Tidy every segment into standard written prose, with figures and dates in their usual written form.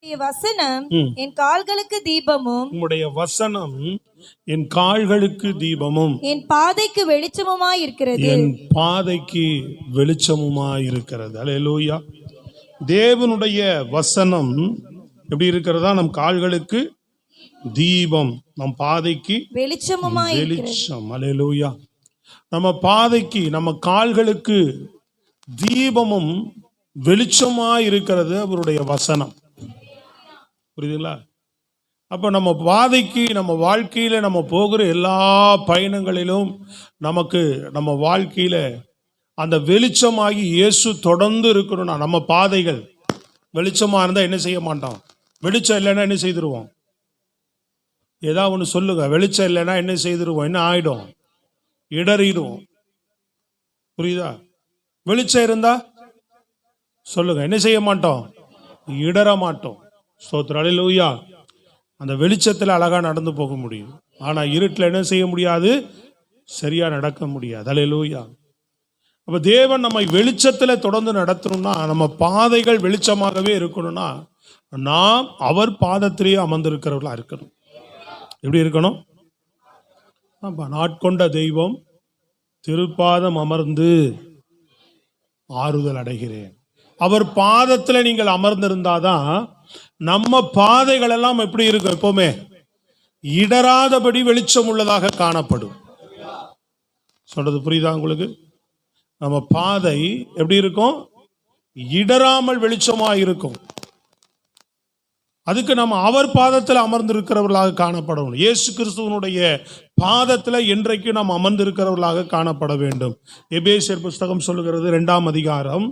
வசனம் என் கால்களுக்கு தீபமும், உம்முடைய வசனம் என் கால்களுக்கு தீபமும், என் பாதைக்கு வெளிச்சமுமாய் இருக்கிறது. என் பாதைக்கு வெளிச்சமுமாய் இருக்கிறது. அல்லேலூயா. தேவனுடைய வசனம் எப்படி இருக்கிறதா? நம் கால்களுக்கு தீபம், நம் பாதைக்கு வெளிச்சமுமாய் வெளிச்சம். அல்லேலூயா. நம்ம பாதைக்கு, நம்ம கால்களுக்கு தீபமும் வெளிச்சமாய் இருக்கிறது அவருடைய வசனம். புரியுதுங்களா? அப்ப நம்ம பாதைக்கு, நம்ம வாழ்க்கையில நம்ம போகிற எல்லா பயணங்களிலும் நமக்கு நம்ம வாழ்க்கையில அந்த வெளிச்சமாகி இயேசு தொடர்ந்து இருக்கணும்னா, நம்ம பாதைகள் வெளிச்சமா இருந்தா என்ன செய்ய மாட்டோம்? வெளிச்சம் இல்லைன்னா என்ன செய்திருவோம்? ஏதாவது ஒன்று சொல்லுங்க. வெளிச்சம் இல்லைன்னா என்ன செய்திருவோம்? என்ன ஆயிடும்? இடறிடுவோம். புரியுதா? வெளிச்சம் இருந்தா சொல்லுங்க, என்ன செய்ய மாட்டோம்? இடற மாட்டோம். ஸ்தோத்திரம். அல்லேலூயா. அந்த வெளிச்சத்தில் அழகா நடந்து போக முடியும். ஆனா இருட்டில் என்ன செய்ய முடியாது? சரியா நடக்க முடியாது. அல்லேலூயா. அப்ப தேவன் நம்மை வெளிச்சத்தில் தொடர்ந்து நடத்தணும்னா, நம்ம பாதைகள் வெளிச்சமாகவே இருக்கணும்னா, நாம் அவர் பாதத்திலேயே அமர்ந்திருக்கிறவர்களா இருக்கணும். எப்படி இருக்கணும்? நாட்கொண்ட தெய்வம் திருப்பாதம் அமர்ந்து ஆறுதல் அடைகிறேன். அவர் பாதத்தில் நீங்கள் அமர்ந்திருந்தாதான் நம்ம பாதைகள் எல்லாம் எப்படி இருக்கும்? எப்பவுமே இடராதபடி வெளிச்சம் உள்ளதாக காணப்படும். சொல்றது புரியுதா உங்களுக்கு? நம்ம பாதை எப்படி இருக்கும்? இடராமல் வெளிச்சமா இருக்கும். அதுக்கு நம்ம அவர் பாதத்தில் அமர்ந்திருக்கிறவர்களாக காணப்படணும். இயேசு கிறிஸ்துவனுடைய பாதத்தில் என்றைக்கு நாம் அமர்ந்திருக்கிறவர்களாக காணப்பட வேண்டும். எபேசியர் புஸ்தகம் சொல்லுகிறது 2ஆம் அதிகாரம்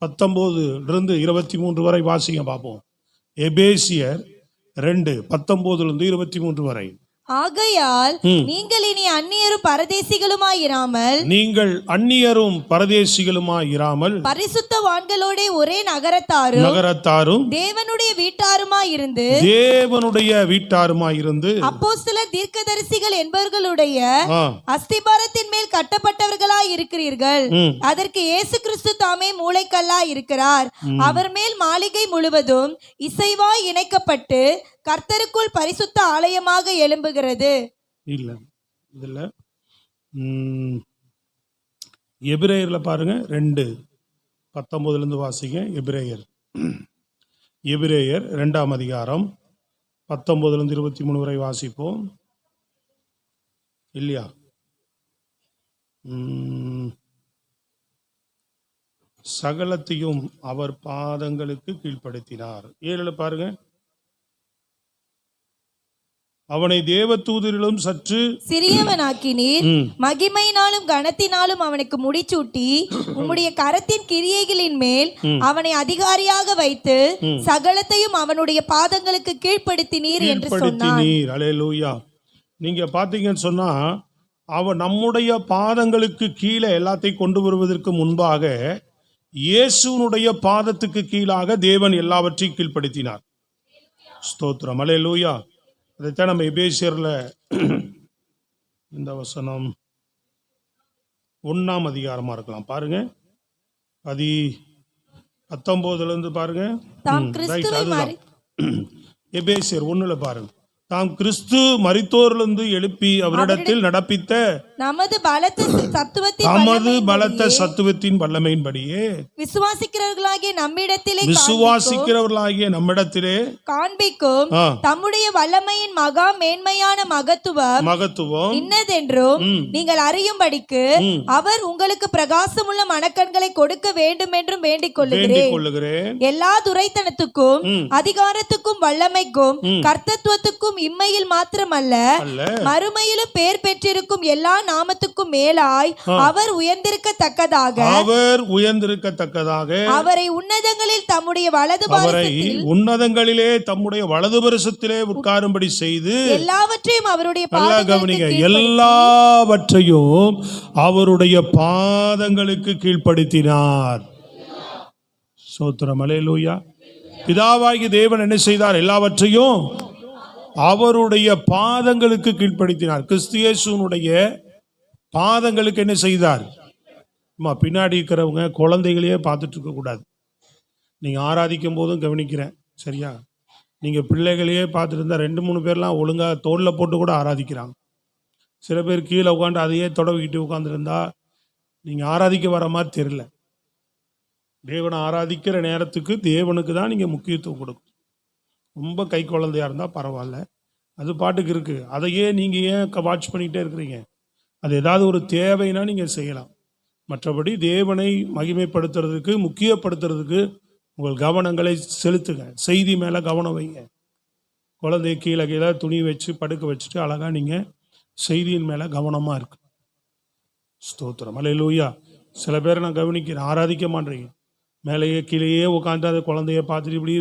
19-23 வரை வாசிங்க பார்ப்போம். எபேசியர் 2:19-23 வரை. ஆகையால் நீங்கள் இனி அந்நியரும் பரதேசிகளுமாயிராமல், நீங்கள் அந்நியரும் பரதேசிகளுமாயிராமல், பரிசுத்தவான்களோட ஒரே நகரத்தாரும் தேவனுடைய வீட்டாருமாயிருந்து அப்போஸ்தலர் தீர்க்கதரிசிகள் என்பவர்களுடைய அஸ்திபாரத்தின் மேல் கட்டப்பட்டவர்களாய் இருக்கிறீர்கள். அதற்கு இயேசு கிறிஸ்து தாமே மூளைக்கல்லாய் இருக்கிறார். அவர் மேல் மாளிகை முழுவதும் இசைவாய் இணைக்கப்பட்டு கர்த்தருக்குள் பரிசுத்த ஆலயமாக எழும்புகிறது. இல்ல இதுல எபிரேயர்ல பாருங்க 2:19 வாசிங்க. எபிரேயர் 2ஆம் அதிகாரம் 19-23 வரை வாசிப்போம். இல்லையா? சகலத்தையும் அவர் பாதங்களுக்கு கீழ்ப்படுத்தினார். 7 பாருங்க. அவனை தேவதூதரிலும் சற்று சிறியவனாக்கினீர், மகிமையினாலும் கனத்தினாலும் அவனுக்கு முடிசூட்டி உம்முடைய கரத்தின் கிரியைகளின் மேல் அவனை அதிகாரியாக வைத்து சகலத்தையும் அவனுடைய பாதங்களுக்கு கீழ்ப்படுத்தினீர் என்று சொன்னார். அல்லேலூயா. நீங்க பாத்தீங்கன்னு சொன்னா, அவன் நம்முடைய பாதங்களுக்கு கீழே எல்லாத்தையும் கொண்டு வருவதற்கு முன்பாக இயேசுனுடைய பாதத்துக்கு கீழாக தேவன் எல்லாவற்றையும் கீழ்ப்படுத்தினார். ஸ்தோத்திரம். அல்லேலூயா. அதைத்தான் நம்ம எபேசியர்ல இந்த வசனம் 1ஆம் அதிகாரமா இருக்கலாம் பாருங்க. 19 பாருங்க. எபேசியர் 1 பாருங்க. தாம் கிறிஸ்து மரித்தோரிலிருந்து எழுப்பி அவரிடத்தில் நடப்பித்த நமது பலத்த சத்துவத்தின் வல்லமையின்படியே விசுவாசிக்கிறவர்களாகிய நம்மிடத்திலே காண்பிக்கும் தம்முடைய வல்லமையின் மகா மேன்மையான மகத்துவம் இன்னதென்றும் நீங்கள் அறியும்படிக்கு அவர் உங்களுக்கு பிரகாசமுள்ள மனக்கண்களை கொடுக்க வேண்டும் என்றும் வேண்டிக் கொள்ளுகிறேன். எல்லா துரைத்தனத்துக்கும் அதிகாரத்துக்கும் வல்லமைக்கும் கர்த்தத்துவத்துக்கும் இம்மையில் மாத்திரமல்ல மறுமையிலும் பேர் பெற்றிருக்கும் எல்லா நாமத்துக்கும் மேலாய் அவர் உயர்ந்திருக்கத்தக்கதாக அவரை உன்னதங்களில் தம்முடைய வலது பரிசத்திலே உட்காரும்படி செய்து எல்லாவற்றையும் அவருடைய பாதங்களுக்கு கீழ்ப்படுத்தினார். ஸ்தோத்திரம். அல்லேலூயா. பிதாவாகிய தேவன் என்ன செய்தார்? எல்லாவற்றையும் அவருடைய பாதங்களுக்கு கீழ்ப்படுத்தினார். கிறிஸ்து இயேசுனுடைய பாதங்களுக்கு என்ன செய்தார்? பின்னாடி இருக்கிறவங்க குழந்தைகளையே பார்த்துட்டு இருக்க கூடாது. நீங்க ஆராதிக்கும் போதும் கவனிக்கிறேன். சரியா? நீங்க பிள்ளைகளையே பார்த்துட்டு இருந்தா 2-3 பேர்லாம் ஒழுங்கா தோல்ல போட்டு கூட ஆராதிக்கிறாங்க. சில பேர் கீழே உட்காந்து அதையே தொடவிக்கிட்டு உட்காந்துருந்தா நீங்க ஆராதிக்க வர மாதிரி தெரியல. தேவனை ஆராதிக்கிற நேரத்துக்கு தேவனுக்கு தான் நீங்க முக்கியத்துவம் கொடுக்கணும். ரொம்ப கை குழந்தையா இருந்தா பரவாயில்ல, அது பாட்டுக்கு இருக்கு. அதையே நீங்க ஏன் வாட்ச் பண்ணிக்கிட்டே இருக்கிறீங்க? அது ஏதாவது ஒரு தேவைன்னா நீங்க செய்யலாம். மற்றபடி தேவனை மகிமைப்படுத்துறதுக்கு, முக்கியப்படுத்துறதுக்கு உங்கள் கவனங்களை செலுத்துங்க. செய்தி மேல கவனம் வைங்க. குழந்தைய கீழே கீழே துணி வச்சு படுக்க வச்சுட்டு அழகா நீங்க செய்தியின் மேல கவனமா இருக்கு. ஸ்தோத்திரம், அல்லேலூயா. சில பேரை நான் கவனிக்கிறேன், ஆராதிக்க மாட்டேறீங்க, மேலேயே கீழேயே உட்காந்து அதை குழந்தைய பார்த்துட்டு இப்படி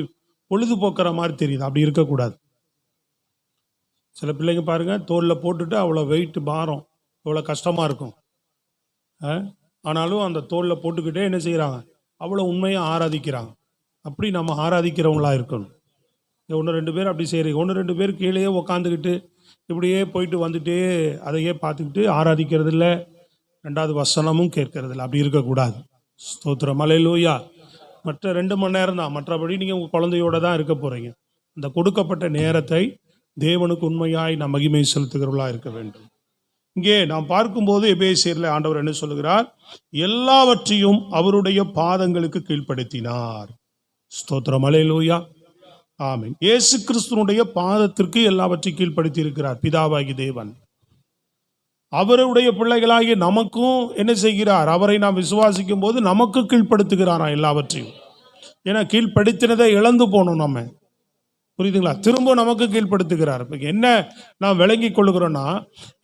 பொழுதுபோக்குற மாதிரி தெரியுது. அப்படி இருக்கக்கூடாது. சில பிள்ளைங்க பாருங்க, தோல்ல போட்டுட்டு அவ்வளோ வெயிட் பாரம், அவ்வளோ கஷ்டமா இருக்கும். ஆனாலும் அந்த தோல்ல போட்டுக்கிட்டே என்ன செய்யறாங்க, அவ்வளோ உண்மையாக ஆராதிக்கிறாங்க. அப்படி நம்ம ஆராதிக்கிறவங்களா இருக்கணும். 1-2 பேர் அப்படி செய்யறீங்க. 1-2 பேர் கீழேயே உக்காந்துக்கிட்டு இப்படியே போயிட்டு வந்துட்டே அதையே பார்த்துக்கிட்டு ஆராதிக்கிறது இல்லை, 2வது வசனமும் கேட்கறது இல்லை. அப்படி இருக்கக்கூடாது. ஸ்தோத்திரம், அல்லேலூயா. மற்ற 2 மணி நேரம் தான், மற்றபடி நீங்கள் உங்கள் குழந்தையோட தான் இருக்க போகிறீங்க. அந்த கொடுக்கப்பட்ட நேரத்தை தேவனுக்கு உண்மையாய் நாம் மகிமை செலுத்துகிறவர்களா இருக்க வேண்டும். இங்கே நாம் பார்க்கும்போது எபேசியரில் ஆண்டவர் என்ன சொல்லுகிறார்? எல்லாவற்றையும் அவருடைய பாதங்களுக்கு கீழ்ப்படுத்தினார். ஸ்தோத்திரம், அல்லேலூயா, ஆமென். இயேசு கிறிஸ்துனுடைய பாதத்திற்கு எல்லாவற்றையும் கீழ்ப்படுத்தி இருக்கிறார் பிதாவாகி தேவன். அவருடைய பிள்ளைகளாகிய நமக்கும் என்ன செய்கிறார்? அவரை நாம் விசுவாசிக்கும் போது நமக்கு கீழ்ப்படுத்துகிறாராம் எல்லாவற்றையும். ஏன்னா கீழ்ப்படுத்தினதை இழந்து போனோம் நம்ம, புரியுதுங்களா? திரும்ப நமக்கு கீழ்ப்படுத்துகிறார். இப்போ என்ன நாம் விளங்கி கொள்ளுகிறோன்னா,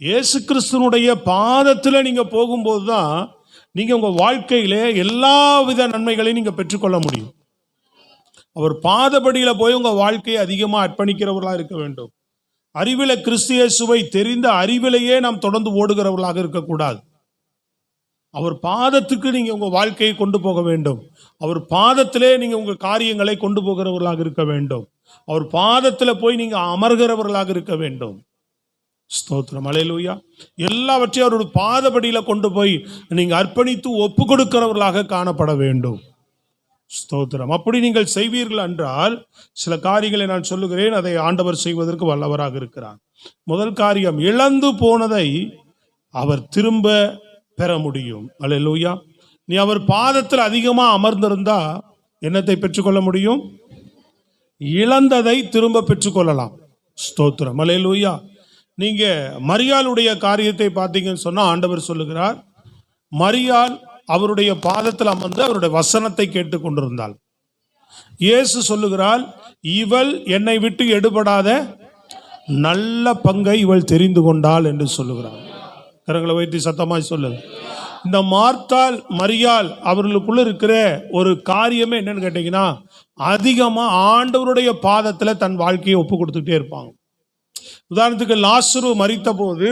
இயேசு கிறிஸ்துனுடைய பாதத்தில் நீங்கள் போகும்போது தான் நீங்கள் உங்கள் வாழ்க்கையிலே எல்லா வித நன்மைகளையும் நீங்கள் பெற்றுக்கொள்ள முடியும். அவர் பாதபடியில் போய் உங்கள் வாழ்க்கையை அதிகமாக அர்ப்பணிக்கிறவர்களாக இருக்க வேண்டும். அறிவில கிறிஸ்து இயேசுவை தெரிந்த அறிவிலேயே நாம் தொடர்ந்து ஓடுகிறவர்களாக இருக்கக்கூடாது. அவர் பாதத்துக்கு நீங்க உங்க வாழ்க்கையை கொண்டு போக வேண்டும். அவர் பாதத்திலே நீங்க உங்க காரியங்களை கொண்டு போகிறவர்களாக இருக்க வேண்டும். அவர் பாதத்துல போய் நீங்க அமர்கிறவர்களாக இருக்க வேண்டும். ஸ்தோத்திரம், அல்லேலூயா. எல்லாவற்றையும் அவருடைய பாதபடியில கொண்டு போய் நீங்க அர்ப்பணித்து ஒப்பு கொடுக்கிறவர்களாக காணப்பட வேண்டும். ஸ்தோத்திரம். அப்படி நீங்கள் செய்வீர்கள் என்றால் சில காரியங்களை நான் சொல்லுகிறேன், அதை ஆண்டவர் செய்வதற்கு வல்லவராக இருக்கிறார். முதல் காரியம், இழந்து போனதை அவர் திரும்ப பெற முடியும். அல்லேலூயா. நீ அவர் பாதத்தில் அதிகமாக அமர்ந்திருந்தா என்னத்தை பெற்றுக்கொள்ள முடியும்? இழந்ததை திரும்ப பெற்றுக்கொள்ளலாம். ஸ்தோத்திரம், அல்லேலூயா. நீங்க மரியாளுடைய காரியத்தை பார்த்தீங்கன்னு சொன்னா ஆண்டவர் சொல்லுகிறார், மரியாள் அவருடைய பாதத்தில் அமர்ந்து அவருடைய வசனத்தை கேட்டுக் கொண்டிருந்தாள். இயேசு சொல்லுகிறாள், இவள் என்னை விட்டு எடுபடாத நல்ல பங்கை இவள் தெரிந்து கொண்டாள் என்று சொல்லுகிறார். கரங்களை வைத்து சத்தமாய் சொல்லுங்க. இந்த மார்த்தாள் மரியாள் அவர்களுக்குள்ள இருக்கிற ஒரு காரியமே என்னன்னு கேட்டீங்கன்னா, அதிகமா ஆண்டவருடைய பாதத்துல தன் வாழ்க்கையை ஒப்பு கொடுத்துட்டே இருப்பாங்க. உதாரணத்துக்கு லாசரு மரித்த போது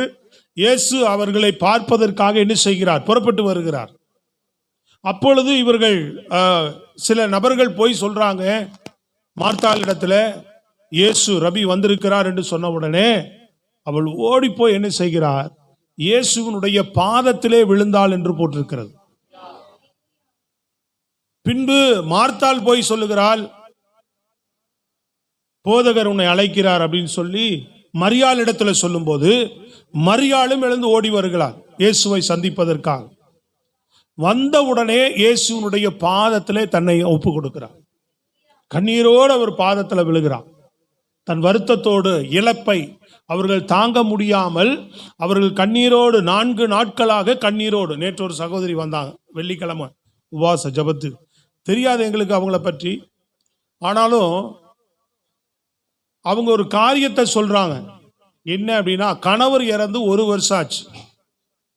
இயேசு அவர்களை பார்ப்பதற்காக என்ன செய்கிறார்? புறப்பட்டு வருகிறார். அப்பொழுது இவர்கள் சில நபர்கள் போய் சொல்றாங்க மார்த்தாள் இடத்துல, இயேசு ரபி வந்திருக்கிறார் என்று சொன்ன உடனே அவள் ஓடி போய் என்ன செய்கிறார்? இயேசுவினுடைய பாதத்திலே விழுந்தாள் என்று போட்டிருக்கிறது. பின்பு மார்த்தாள் போய் சொல்லுகிறாள், போதகர் உன்னை அழைக்கிறார் அப்படின்னு சொல்லி மரியாள் இடத்துல சொல்லும் போது மரியாளும் எழுந்து ஓடி வருகிறார் இயேசுவை சந்திப்பதற்காக. வந்த உடனே இயேசுனுடைய பாதத்திலே தன்னை ஒப்பு கொடுக்கிறார். கண்ணீரோடு அவர் பாதத்தில் விழுகிறார். தன் வருத்தத்தோடு இழப்பை அவர்கள் தாங்க முடியாமல் அவர்கள் கண்ணீரோடு 4 நாட்களாக கண்ணீரோடு, நேற்று ஒரு சகோதரி வந்தாங்க வெள்ளிக்கிழமை உபவாச ஜபத்து, தெரியாது எங்களுக்கு அவங்கள பற்றி. ஆனாலும் அவங்க ஒரு காரியத்தை சொல்றாங்க. என்ன அப்படின்னா, கணவர் இறந்து 1 வருஷம் ஆச்சு.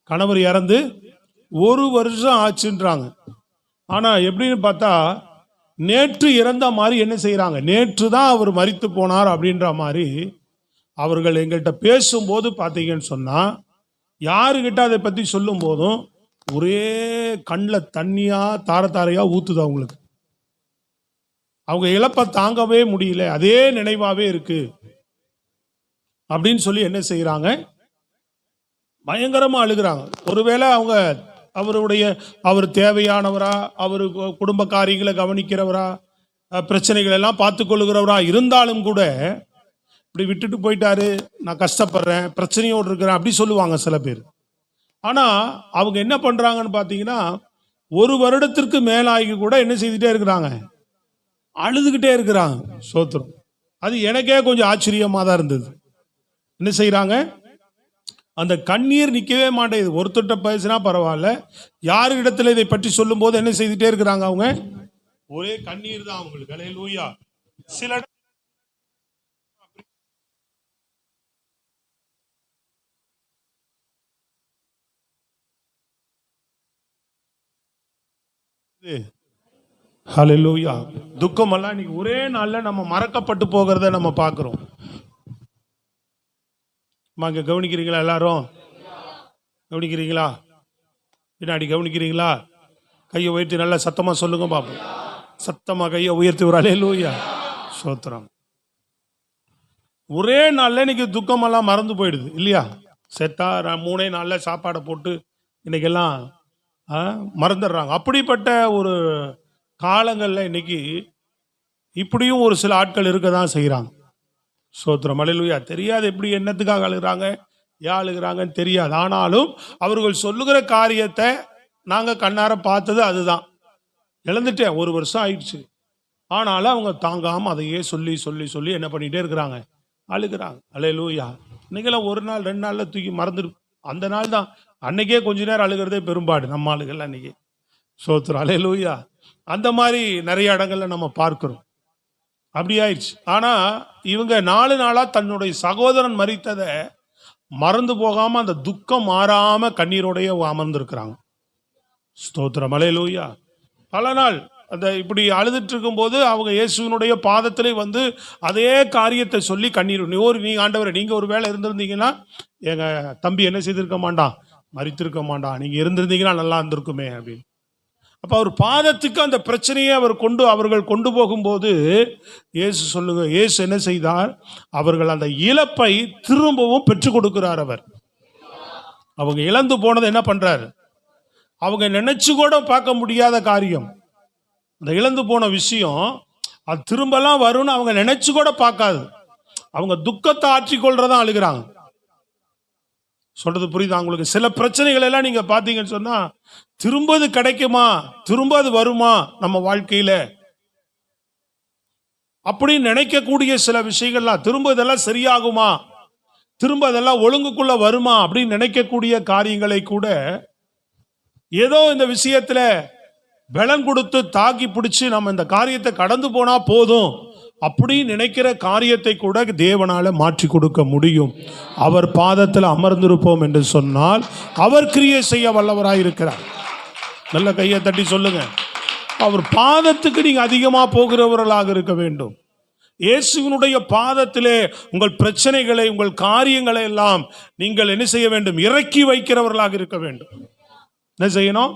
கணவர் இறந்து 1 வருஷம் ஆச்சுன்றாங்க. ஆனா எப்படின்னு பார்த்தா நேற்று இறந்த மாதிரி என்ன செய்யறாங்க, நேற்று தான் அவர் மரித்து போனார் அப்படின்ற மாதிரி அவர்கள் எங்கள்கிட்ட பேசும்போது பார்த்தீங்கன்னு சொன்னா, யாருக்கிட்ட அதை பத்தி சொல்லும் போதும் ஒரே கண்ணில் தண்ணியா தாரத்தாரையா ஊத்துது அவங்களுக்கு. அவங்க இழப்பை தாங்கவே முடியல, அதே நினைவாவே இருக்கு அப்படின்னு சொல்லி என்ன செய்யறாங்க, பயங்கரமா அழுகிறாங்க. ஒருவேளை அவங்க அவர் தேவையானவரா, அவர் குடும்ப காரியங்களை கவனிக்கிறவரா, பிரச்சனைகள் எல்லாம் பார்த்து கொள்ளுகிறவரா இருந்தாலும் கூட இப்படி விட்டுட்டு போயிட்டாரு, நான் கஷ்டப்படுறேன், பிரச்சனையோடு இருக்கிறேன் அப்படி சொல்லுவாங்க சில பேர். ஆனா அவங்க என்ன பண்றாங்கன்னு பாத்தீங்கன்னா, ஒரு வருடத்திற்கு மேலாகி கூட என்ன செய்துட்டே இருக்கிறாங்க, அழுதுகிட்டே இருக்கிறாங்க. சோத்திரம். அது எனக்கே கொஞ்சம் ஆச்சரியமா தான் இருந்தது. என்ன செய்யறாங்க, அந்த கண்ணீர் நிக்கவே மாட்டேங்குது. ஒருத்தட்ட பேசினா பரவாயில்ல, யாரு இடத்துல இதை பற்றி சொல்லும் போது என்ன செய்துட்டே இருக்கிறாங்க, அவங்க ஒரே கண்ணீர் தான் அவங்களுக்கு. அல்லேலூயா. சில ஹல்லேலூயா. துக்கம் எல்லாம் இன்னைக்கு ஒரே நாள்ல நம்ம மறக்கப்பட்டு போகிறத நம்ம பார்க்கிறோம். அங்க கவனிக்கிறீங்களா? எல்லாரும் கவனிக்கிறீங்களா? பின்னாடி கவனிக்கிறீங்களா? கையை உயர்த்தி நல்லா சத்தமா சொல்லுங்க பாப்போம். சத்தமா கையை உயர்த்தி ஒரு அல்லேலூயா. ஸ்தோத்திரம். ஒரே நாள்ல இன்னைக்கு துக்கம் எல்லாம் மறந்து போயிடுது இல்லையா? செத்தா 3 நாள்ல சாப்பாடை போட்டு இன்னைக்கெல்லாம் மறந்துடுறாங்க. அப்படிப்பட்ட ஒரு காலங்கள்ல இன்னைக்கு இப்படியும் ஒரு சில ஆட்கள் இருக்க தான் செய்யறாங்க. ஸ்தோத்திரம். அல்லேலூயா. தெரியாது எப்படி என்னத்துக்காக அழுகிறாங்க, ஏன் அழுகிறாங்கன்னு தெரியாது. ஆனாலும் அவர்கள் சொல்லுகிற காரியத்தை நாங்க கண்ணார பார்த்தது அதுதான். இழந்துட்டேன், 1 வருஷம் ஆயிடுச்சு, ஆனாலும் அவங்க தாங்காம அதையே சொல்லி சொல்லி சொல்லி என்ன பண்ணிட்டே இருக்கிறாங்க, அழுகிறாங்க. அல்லேலூயா. இன்னைக்கெல்லாம் 1 நாள் 2 நாள்ல தூக்கி மறந்துடும். அந்த நாள் தான் அன்னைக்கே கொஞ்ச நேரம் அழுகிறதே பெரும்பாடு நம்ம ஆளுகள் அன்னைக்கு. ஸ்தோத்திரம். அல்லேலூயா. அந்த மாதிரி நிறைய இடங்கள்ல நம்ம பார்க்கிறோம். அப்படி ஆயிடுச்சு. ஆனா இவங்க 4 நாளா தன்னுடைய சகோதரன் மரித்ததை மறந்து போகாம அந்த துக்கம் மாறாம கண்ணீரோடைய அமர்ந்திருக்கிறாங்க. ஸ்தோத்திரம். அல்லேலூயா. பல நாள் அந்த இப்படி அழுதுட்டு இருக்கும் போது அவங்க இயேசுவினுடைய பாதத்திலே வந்து அதே காரியத்தை சொல்லி கண்ணீர், நீங்க ஆண்டவரே, நீங்க ஒரு வேளை இருந்திருந்தீங்கன்னா எங்க தம்பி என்ன செய்திருக்க மாட்டான், மரித்திருக்க மாட்டான், நீங்க இருந்திருந்தீங்கன்னா நல்லா இருந்திருக்குமே அப்படின்னு. அப்ப அவர் பாதத்துக்கு அந்த பிரச்சனையை அவர்கள் கொண்டு போகும்போது இயேசு என்ன செய்தார், அவர்கள் அந்த இழப்பை திரும்பவும் பெற்றுக் கொடுக்கிறார். அவர் அவங்க இழந்து போனதை என்ன பண்றாரு, அவங்க நினைச்சு கூட பார்க்க முடியாத காரியம், அந்த இழந்து போன விஷயம் அது திரும்பலாம் வரும்னு அவங்க நினைச்சு கூட பார்க்காது. அவங்க துக்கத்தை ஆற்றிக்கொள்றதா அழுகிறாங்க. சொல்றது புரியுதா உங்களுக்கு? சில பிரச்சனைகள் எல்லாம் நீங்க பாத்தீங்கன்னு சொன்னா திரும்ப அது கிடைக்குமா, திரும்ப அது வருமா நம்ம வாழ்க்கையில அப்படின்னு நினைக்கக்கூடிய சில விஷயங்கள்லாம், திரும்ப இதெல்லாம் சரியாகுமா, திரும்ப அதெல்லாம் ஒழுங்குக்குள்ள வருமா அப்படின்னு நினைக்கக்கூடிய காரியங்களை கூட ஏதோ இந்த விஷயத்துல பலன் கொடுத்து தாக்கி பிடிச்சு நம்ம இந்த காரியத்தை கடந்து போனா போதும் அப்படின்னு நினைக்கிற காரியத்தை கூட தேவனால மாற்றி கொடுக்க முடியும். அவர் பாதத்தில் அமர்ந்திருப்போம் என்று சொன்னால் அவர் கிரியை செய்ய வல்லவராயிருக்கிறார். நல்ல கையை தட்டி சொல்லுங்க. அவர் பாதத்துக்கு நீங்க அதிகமா போகிறவர்களாக இருக்க வேண்டும். இயேசுவினுடைய பாதத்திலே உங்கள் பிரச்சனைகளை, உங்கள் காரியங்களை எல்லாம் நீங்கள் என்ன செய்ய வேண்டும், இறக்கி வைக்கிறவர்களாக இருக்க வேண்டும். என்ன செய்யணும்,